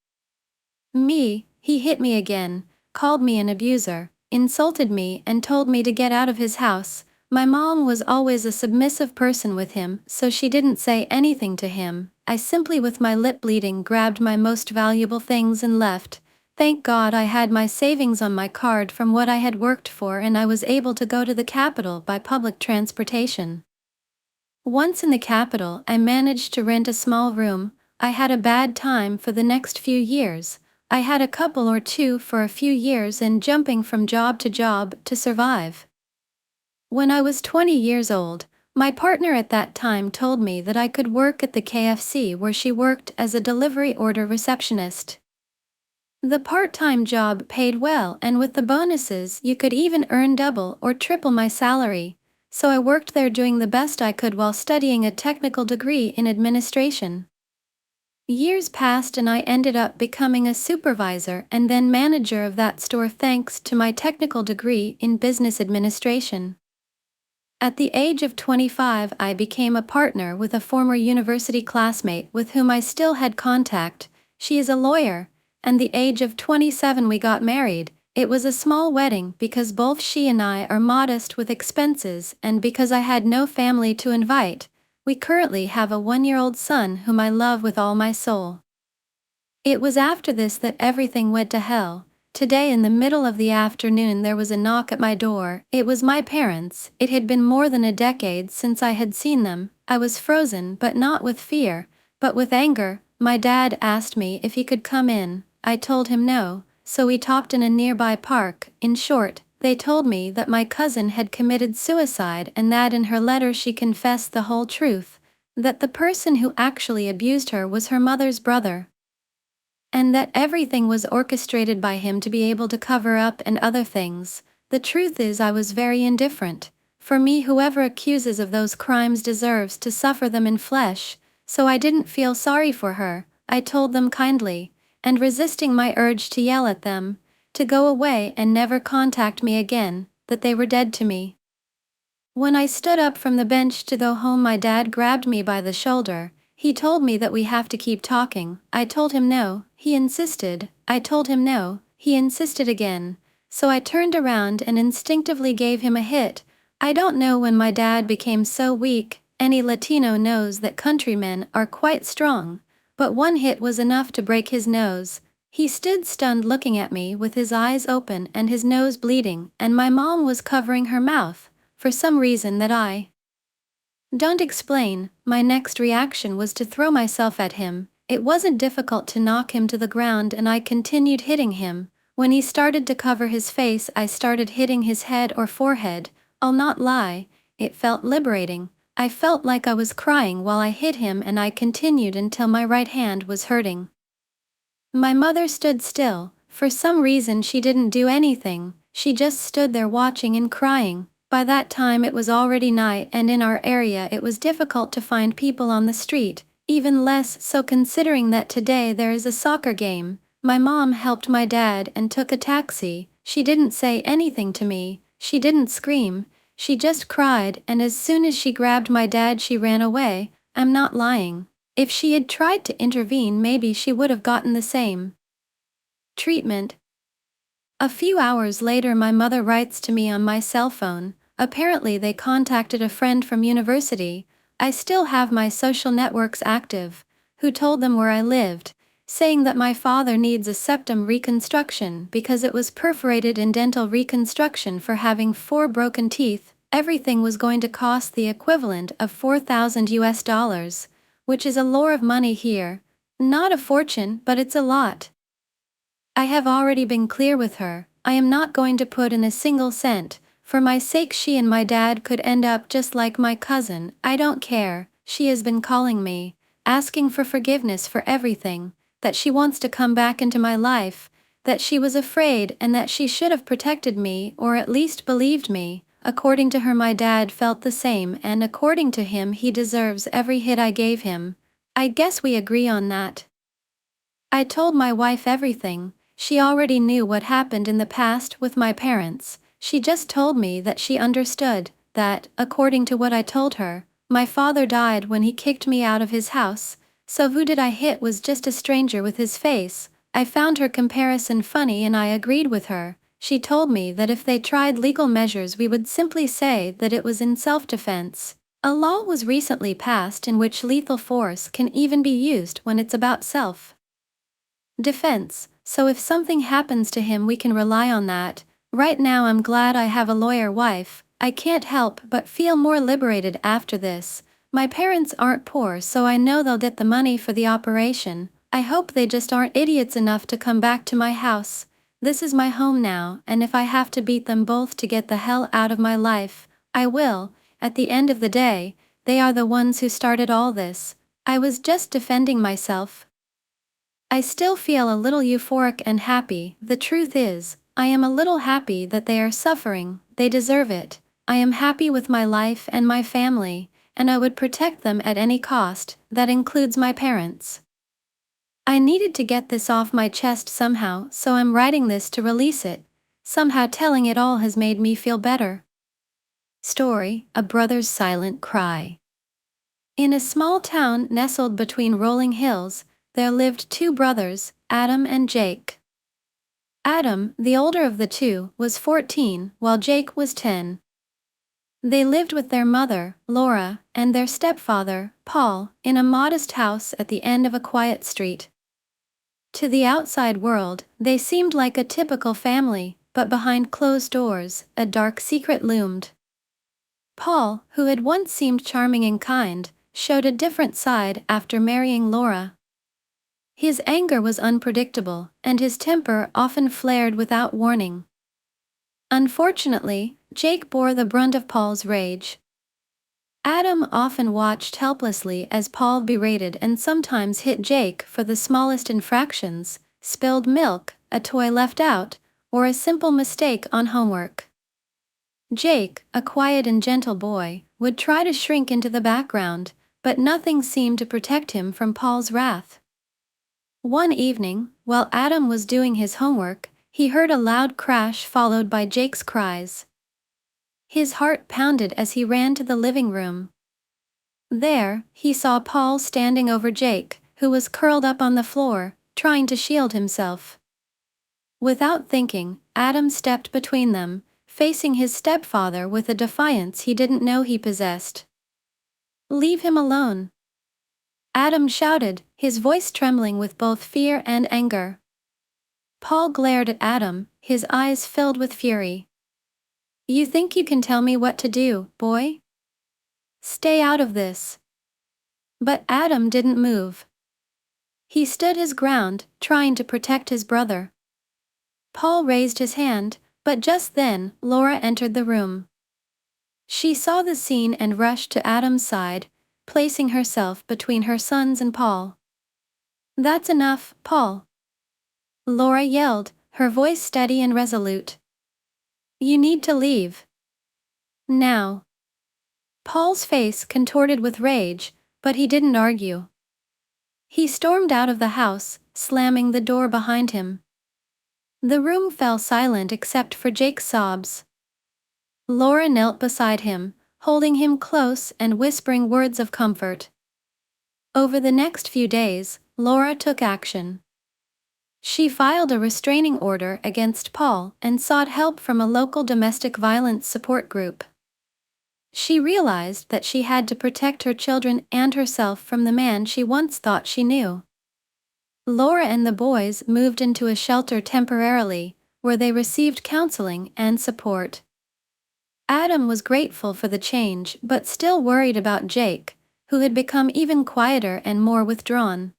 S1: me. He hit me again, called me an abuser, insulted me and told me to get out of his house. My mom was always a submissive person with him, so she didn't say anything to him. I simply, with my lip bleeding, grabbed my most valuable things and left. Thank God I had my savings on my card from what I had worked for, and I was able to go to the capital by public transportation. Once in the capital, I managed to rent a small room. I had a bad time for the next few years. I had a couple or two for a few years and jumping from job to job to survive. When I was 20 years old, my partner at that time told me that I could work at the KFC where she worked as a delivery order receptionist. The part-time job paid well, and with the bonuses you could even earn double or triple my salary, so I worked there doing the best I could while studying a technical degree in administration. Years passed and I ended up becoming a supervisor and then manager of that store thanks to my technical degree in business administration. At the age of 25, I became a partner with a former university classmate with whom I still had contact. She is a lawyer, and the age of 27 we got married. It was a small wedding because both she and I are modest with expenses, and because I had no family to invite. We currently have a 1-year-old son whom I love with all my soul. It was after this that everything went to hell. Today in the middle of the afternoon there was a knock at my door. It was my parents. It had been more than a decade since I had seen them. I was frozen, but not with fear, but with anger. My dad asked me if he could come in. I told him no, so we talked in a nearby park. In short, they told me that my cousin had committed suicide and that in her letter she confessed the whole truth, that the person who actually abused her was her mother's brother, and that everything was orchestrated by him to be able to cover up and other things. The truth is I was very indifferent. For me, whoever accuses of those crimes deserves to suffer them in flesh, so I didn't feel sorry for her. I told them kindly, and resisting my urge to yell at them, to go away and never contact me again, that they were dead to me. When I stood up from the bench to go home, my dad grabbed me by the shoulder. He told me that we have to keep talking. I told him no. He insisted. I told him no. He insisted again. So I turned around and instinctively gave him a hit. I don't know when my dad became so weak. Any Latino knows that countrymen are quite strong, but one hit was enough to break his nose. He stood stunned looking at me with his eyes open and his nose bleeding, and my mom was covering her mouth, for some reason that I don't explain. My next reaction was to throw myself at him. It wasn't difficult to knock him to the ground, and I continued hitting him. When he started to cover his face, I started hitting his head or forehead. I'll not lie, it felt liberating. I felt like I was crying while I hit him, and I continued until my right hand was hurting. My mother stood still. For some reason she didn't do anything. She just stood there watching and crying. By that time it was already night, and in our area it was difficult to find people on the street, even less so considering that today there is a soccer game. My mom helped my dad and took a taxi. She didn't say anything to me. She didn't scream. She just cried, and as soon as she grabbed my dad she ran away. I'm not lying. If she had tried to intervene, maybe she would have gotten the same treatment. A few hours later my mother writes to me on my cell phone. Apparently they contacted a friend from university, I still have my social networks active, who told them where I lived, saying that my father needs a septum reconstruction because it was perforated, in dental reconstruction for having 4 broken teeth. Everything was going to cost the equivalent of $4,000, which is a lot of money here. Not a fortune, but it's a lot. I have already been clear with her. I am not going to put in a single cent. For my sake, she and my dad could end up just like my cousin. I don't care. She has been calling me, asking for forgiveness for everything, that she wants to come back into my life, that she was afraid and that she should have protected me or at least believed me. According to her, my dad felt the same, and according to him, he deserves every hit I gave him. I guess we agree on that. I told my wife everything. She already knew what happened in the past with my parents. She just told me that she understood, that, according to what I told her, my father died when he kicked me out of his house, so who did I hit was just a stranger with his face. I found her comparison funny and I agreed with her. She told me that if they tried legal measures we would simply say that it was in self-defense. A law was recently passed in which lethal force can even be used when it's about self-defense, so if something happens to him we can rely on that. Right now I'm glad I have a lawyer wife. I can't help but feel more liberated after this. My parents aren't poor, so I know they'll get the money for the operation. I hope they just aren't idiots enough to come back to my house. This is my home now, and if I have to beat them both to get the hell out of my life, I will. At the end of the day, they are the ones who started all this. I was just defending myself. I still feel a little euphoric and happy. The truth is, I am a little happy that they are suffering. They deserve it. I am happy with my life and my family, and I would protect them at any cost. That includes my parents. I needed to get this off my chest somehow, so I'm writing this to release it. Somehow telling it all has made me feel better. Story: A Brother's Silent Cry. In a small town nestled between rolling hills, there lived 2 brothers, Adam and Jake. Adam, the older of the 2, was 14, while Jake was 10. They lived with their mother, Laura, and their stepfather, Paul, in a modest house at the end of a quiet street. To the outside world, they seemed like a typical family, but behind closed doors, a dark secret loomed. Paul, who had once seemed charming and kind, showed a different side after marrying Laura. His anger was unpredictable, and his temper often flared without warning. Unfortunately, Jake bore the brunt of Paul's rage. Adam often watched helplessly as Paul berated and sometimes hit Jake for the smallest infractions: spilled milk, a toy left out, or a simple mistake on homework. Jake, a quiet and gentle boy, would try to shrink into the background, but nothing seemed to protect him from Paul's wrath. One evening, while Adam was doing his homework, he heard a loud crash followed by Jake's cries. His heart pounded as he ran to the living room. There, he saw Paul standing over Jake, who was curled up on the floor, trying to shield himself. Without thinking, Adam stepped between them, facing his stepfather with a defiance he didn't know he possessed. "Leave him alone," Adam shouted, his voice trembling with both fear and anger. Paul glared at Adam, his eyes filled with fury. "You think you can tell me what to do, boy? Stay out of this." But Adam didn't move. He stood his ground, trying to protect his brother. Paul raised his hand, but just then, Laura entered the room. She saw the scene and rushed to Adam's side, placing herself between her sons and Paul. "That's enough, Paul," Laura yelled, her voice steady and resolute. "You need to leave. Now." Paul's face contorted with rage, but he didn't argue. He stormed out of the house, slamming the door behind him. The room fell silent except for Jake's sobs. Laura knelt beside him, holding him close and whispering words of comfort. Over the next few days, Laura took action. She filed a restraining order against Paul and sought help from a local domestic violence support group. She realized that she had to protect her children and herself from the man she once thought she knew. Laura and the boys moved into a shelter temporarily, where they received counseling and support. Adam was grateful for the change but still worried about Jake, who had become even quieter and more withdrawn.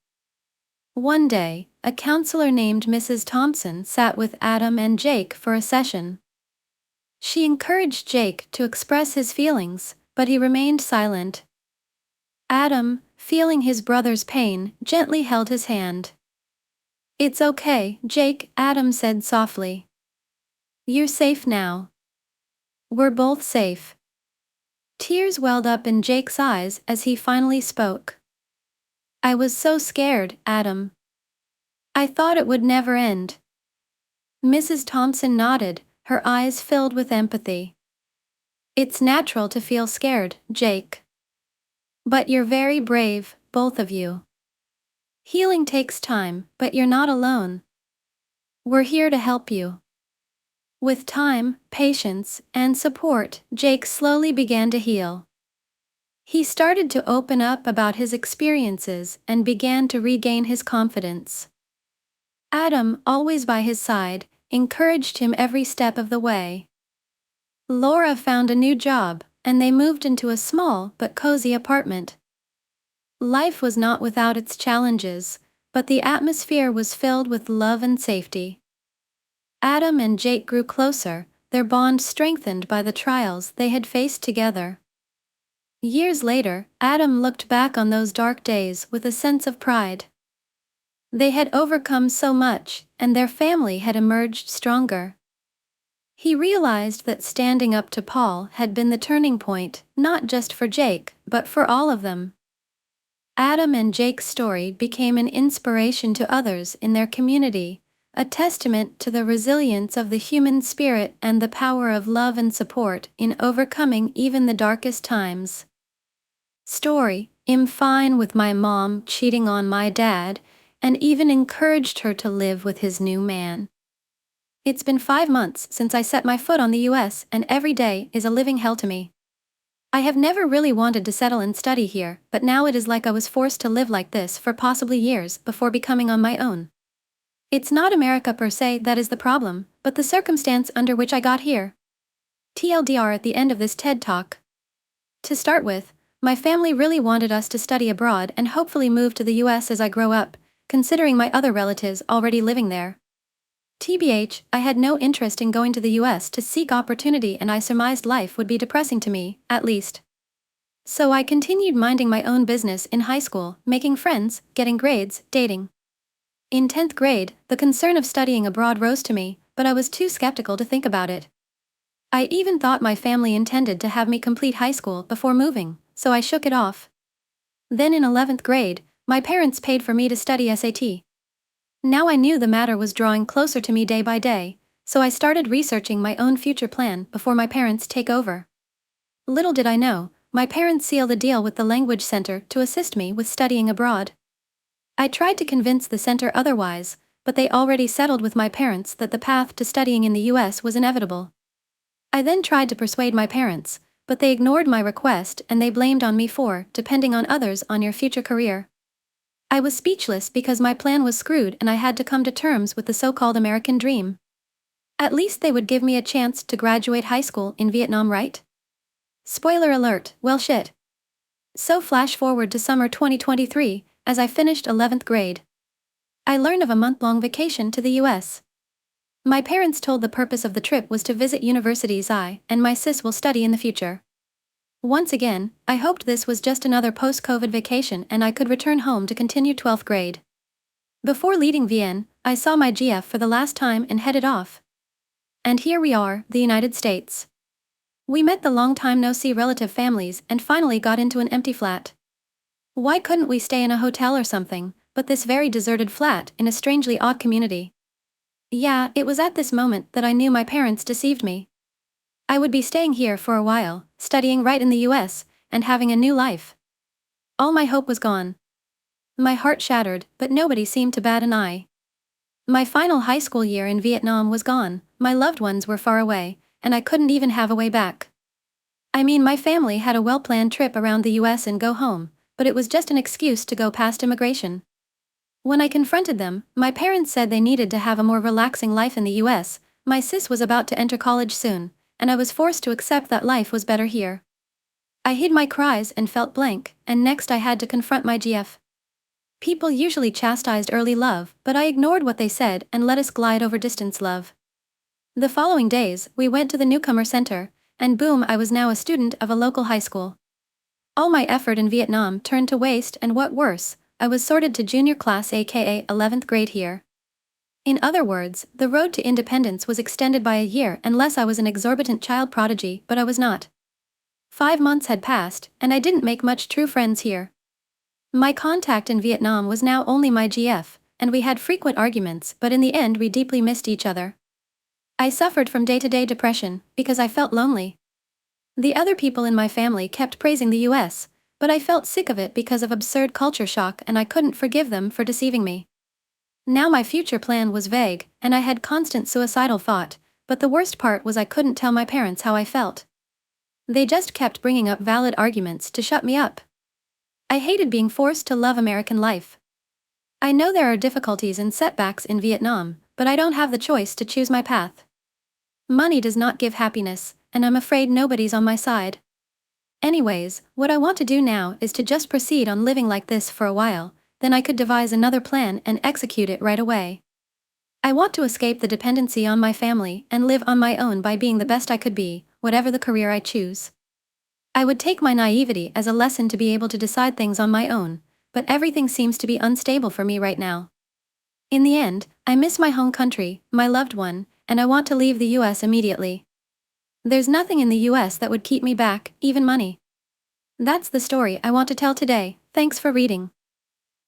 S1: One day, a counselor named Mrs. Thompson sat with Adam and Jake for a session. She encouraged Jake to express his feelings, but he remained silent. Adam, feeling his brother's pain, gently held his hand. "It's okay, Jake," Adam said softly. "You're safe now. We're both safe." Tears welled up in Jake's eyes as he finally spoke. "I was so scared, Adam. I thought it would never end." Mrs. Thompson nodded, her eyes filled with empathy. "It's natural to feel scared, Jake. But you're very brave, both of you. Healing takes time, but you're not alone. We're here to help you." With time, patience, and support, Jake slowly began to heal. He started to open up about his experiences and began to regain his confidence. Adam, always by his side, encouraged him every step of the way. Laura found a new job, and they moved into a small but cozy apartment. Life was not without its challenges, but the atmosphere was filled with love and safety. Adam and Jake grew closer, their bond strengthened by the trials they had faced together. Years later, Adam looked back on those dark days with a sense of pride. They had overcome so much, and their family had emerged stronger. He realized that standing up to Paul had been the turning point, not just for Jake, but for all of them. Adam and Jake's story became an inspiration to others in their community, a testament to the resilience of the human spirit and the power of love and support in overcoming even the darkest times. Story: "I'm fine with my mom cheating on my dad, and even encouraged her to live with his new man. It's been 5 months since I set my foot on the US, and every day is a living hell to me. I have never really wanted to settle and study here, but now it is like I was forced to live like this for possibly years before becoming on my own. It's not America per se that is the problem, but the circumstance under which I got here. TLDR at the end of this TED Talk. To start with, my family really wanted us to study abroad and hopefully move to the US as I grow up, considering my other relatives already living there. TBH, I had no interest in going to the US to seek opportunity, and I surmised life would be depressing to me, at least. So I continued minding my own business in high school, making friends, getting grades, dating. In 10th grade, the concern of studying abroad rose to me, but I was too skeptical to think about it. I even thought my family intended to have me complete high school before moving, so I shook it off. Then in 11th grade, my parents paid for me to study SAT. Now I knew the matter was drawing closer to me day by day, so I started researching my own future plan before my parents take over. Little did I know, my parents sealed the deal with the Language Center to assist me with studying abroad. I tried to convince the center otherwise, but they already settled with my parents that the path to studying in the US was inevitable. I then tried to persuade my parents, but they ignored my request and they blamed on me for depending on others on your future career. I was speechless because my plan was screwed and I had to come to terms with the so-called American dream. At least they would give me a chance to graduate high school in Vietnam, right? Spoiler alert, well shit. So flash forward to summer 2023, as I finished 11th grade. I learned of a month-long vacation to the US. My parents told the purpose of the trip was to visit universities I and my sis will study in the future. Once again, I hoped this was just another post-COVID vacation and I could return home to continue 12th grade. Before leaving Vienna, I saw my GF for the last time and headed off. And here we are, the United States. We met the long-time no-see relative families and finally got into an empty flat. Why couldn't we stay in a hotel or something, but this very deserted flat in a strangely odd community? Yeah, it was at this moment that I knew my parents deceived me. I would be staying here for a while, studying right in the US, and having a new life. All my hope was gone. My heart shattered, but nobody seemed to bat an eye. My final high school year in Vietnam was gone, my loved ones were far away, and I couldn't even have a way back. I mean, my family had a well-planned trip around the US and go home, but it was just an excuse to go past immigration. When I confronted them, my parents said they needed to have a more relaxing life in the US. My sis was about to enter college soon, and I was forced to accept that life was better here. I hid my cries and felt blank, and next I had to confront my GF. People usually chastised early love, but I ignored what they said and let us glide over distance love. The following days, we went to the newcomer center, and boom, I was now a student of a local high school. All my effort in Vietnam turned to waste, and what worse, I was sorted to junior class aka 11th grade here. In other words, the road to independence was extended by a year unless I was an exorbitant child prodigy, but I was not. 5 months had passed, and I didn't make much true friends here. My contact in Vietnam was now only my GF, and we had frequent arguments, but in the end we deeply missed each other. I suffered from day-to-day depression, because I felt lonely. The other people in my family kept praising the US, but I felt sick of it because of absurd culture shock and I couldn't forgive them for deceiving me. Now my future plan was vague, and I had constant suicidal thought, but the worst part was I couldn't tell my parents how I felt. They just kept bringing up valid arguments to shut me up. I hated being forced to love American life. I know there are difficulties and setbacks in Vietnam, but I don't have the choice to choose my path. Money does not give happiness, and I'm afraid nobody's on my side. Anyways, what I want to do now is to just proceed on living like this for a while, then I could devise another plan and execute it right away. I want to escape the dependency on my family and live on my own by being the best I could be, whatever the career I choose. I would take my naivety as a lesson to be able to decide things on my own, but everything seems to be unstable for me right now. In the end, I miss my home country, my loved one, and I want to leave the US immediately. There's nothing in the US that would keep me back, even money. That's the story I want to tell today. Thanks for reading.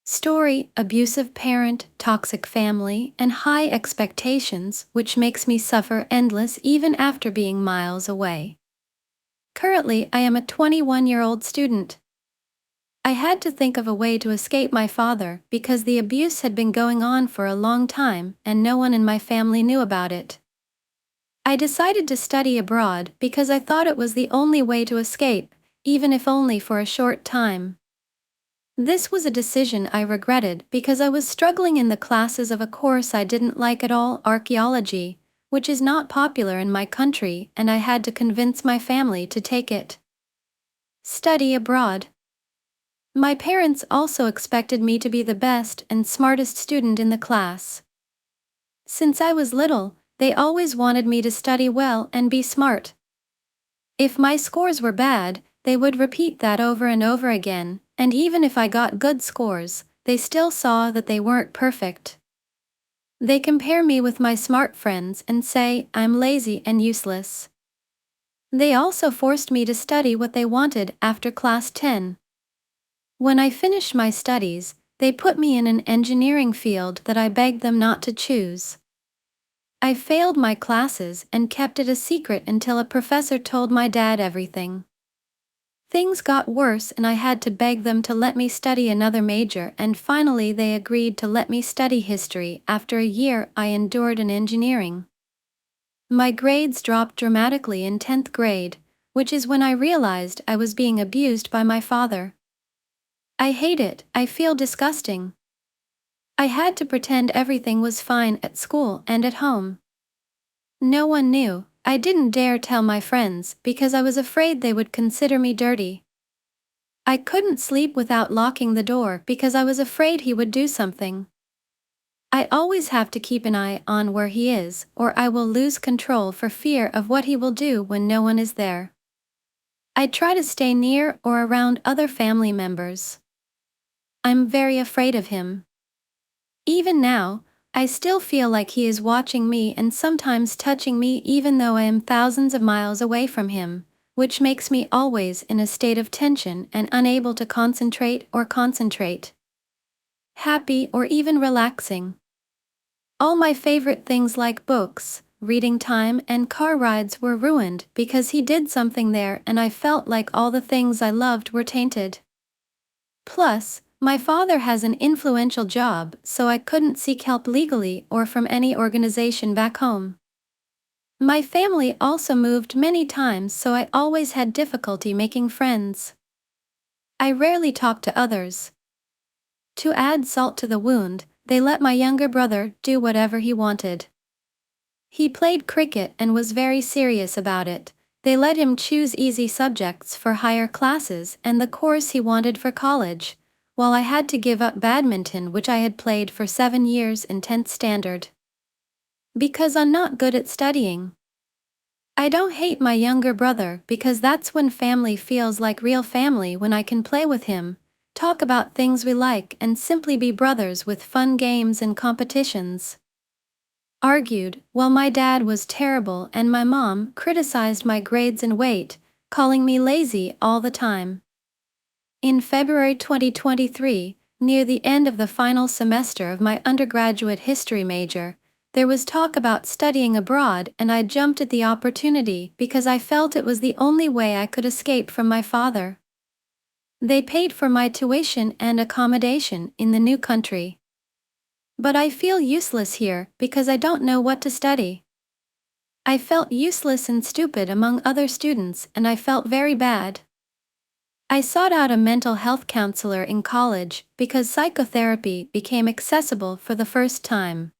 S1: Story: abusive parent, toxic family, and high expectations, which makes me suffer endless even after being miles away. Currently, I am a 21-year-old student. I had to think of a way to escape my father because the abuse had been going on for a long time and no one in my family knew about it. I decided to study abroad because I thought it was the only way to escape, even if only for a short time. This was a decision I regretted because I was struggling in the classes of a course I didn't like at all, archaeology, which is not popular in my country, and I had to convince my family to take it. Study abroad. My parents also expected me to be the best and smartest student in the class. Since I was little, they always wanted me to study well and be smart. If my scores were bad, they would repeat that over and over again, and even if I got good scores, they still saw that they weren't perfect. They compare me with my smart friends and say I'm lazy and useless. They also forced me to study what they wanted after class 10. When I finished my studies, they put me in an engineering field that I begged them not to choose. I failed my classes and kept it a secret until a professor told my dad everything. Things got worse and I had to beg them to let me study another major, and finally they agreed to let me study history. After a year I endured in engineering. My grades dropped dramatically in 10th grade, which is when I realized I was being abused by my father. I hate it, I feel disgusting. I had to pretend everything was fine at school and at home. No one knew. I didn't dare tell my friends because I was afraid they would consider me dirty. I couldn't sleep without locking the door because I was afraid he would do something. I always have to keep an eye on where he is, or I will lose control for fear of what he will do when no one is there. I try to stay near or around other family members. I'm very afraid of him. Even now, I still feel like he is watching me and sometimes touching me even though I am thousands of miles away from him, which makes me always in a state of tension and unable to concentrate, happy or even relaxing. All my favorite things like books, reading time, and car rides were ruined because he did something there, and I felt like all the things I loved were tainted. Plus, my father has an influential job, so I couldn't seek help legally or from any organization back home. My family also moved many times, so I always had difficulty making friends. I rarely talked to others. To add salt to the wound, they let my younger brother do whatever he wanted. He played cricket and was very serious about it. They let him choose easy subjects for higher classes and the course he wanted for college, while I had to give up badminton, which I had played for 7 years in 10th standard. Because I'm not good at studying. I don't hate my younger brother because that's when family feels like real family, when I can play with him, talk about things we like, and simply be brothers with fun games and competitions. Argued, while my dad was terrible and my mom criticized my grades and weight, calling me lazy all the time. In February 2023, near the end of the final semester of my undergraduate history major, there was talk about studying abroad, and I jumped at the opportunity because I felt it was the only way I could escape from my father. They paid for my tuition and accommodation in the new country. But I feel useless here because I don't know what to study. I felt useless and stupid among other students, and I felt very bad. I sought out a mental health counselor in college because psychotherapy became accessible for the first time.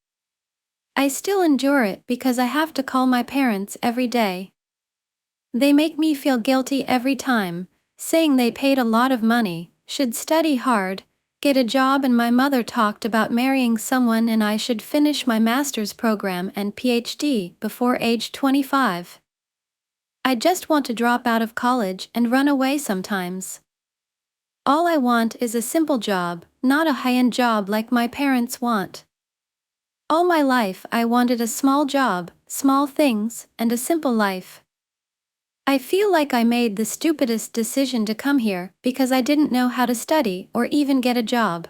S1: I still endure it because I have to call my parents every day. They make me feel guilty every time, saying they paid a lot of money, should study hard, get a job, and my mother talked about marrying someone and I should finish my master's program and PhD before age 25. I just want to drop out of college and run away sometimes. All I want is a simple job, not a high-end job like my parents want. All my life I wanted a small job, small things, and a simple life. I feel like I made the stupidest decision to come here because I didn't know how to study or even get a job.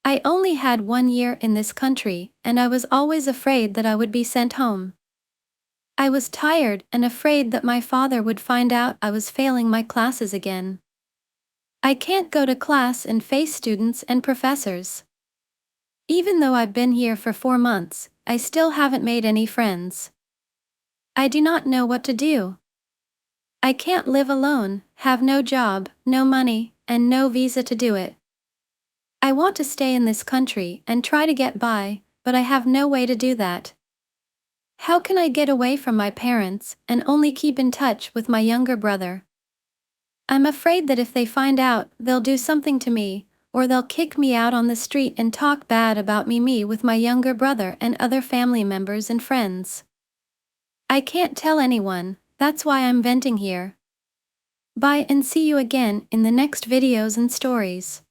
S1: I only had 1 year in this country, and I was always afraid that I would be sent home. I was tired and afraid that my father would find out I was failing my classes again. I can't go to class and face students and professors. Even though I've been here for 4 months, I still haven't made any friends. I do not know what to do. I can't live alone, have no job, no money, and no visa to do it. I want to stay in this country and try to get by, but I have no way to do that. How can I get away from my parents and only keep in touch with my younger brother? I'm afraid that if they find out, they'll do something to me, or they'll kick me out on the street and talk bad about me with my younger brother and other family members and friends. I can't tell anyone, that's why I'm venting here. Bye and see you again in the next videos and stories.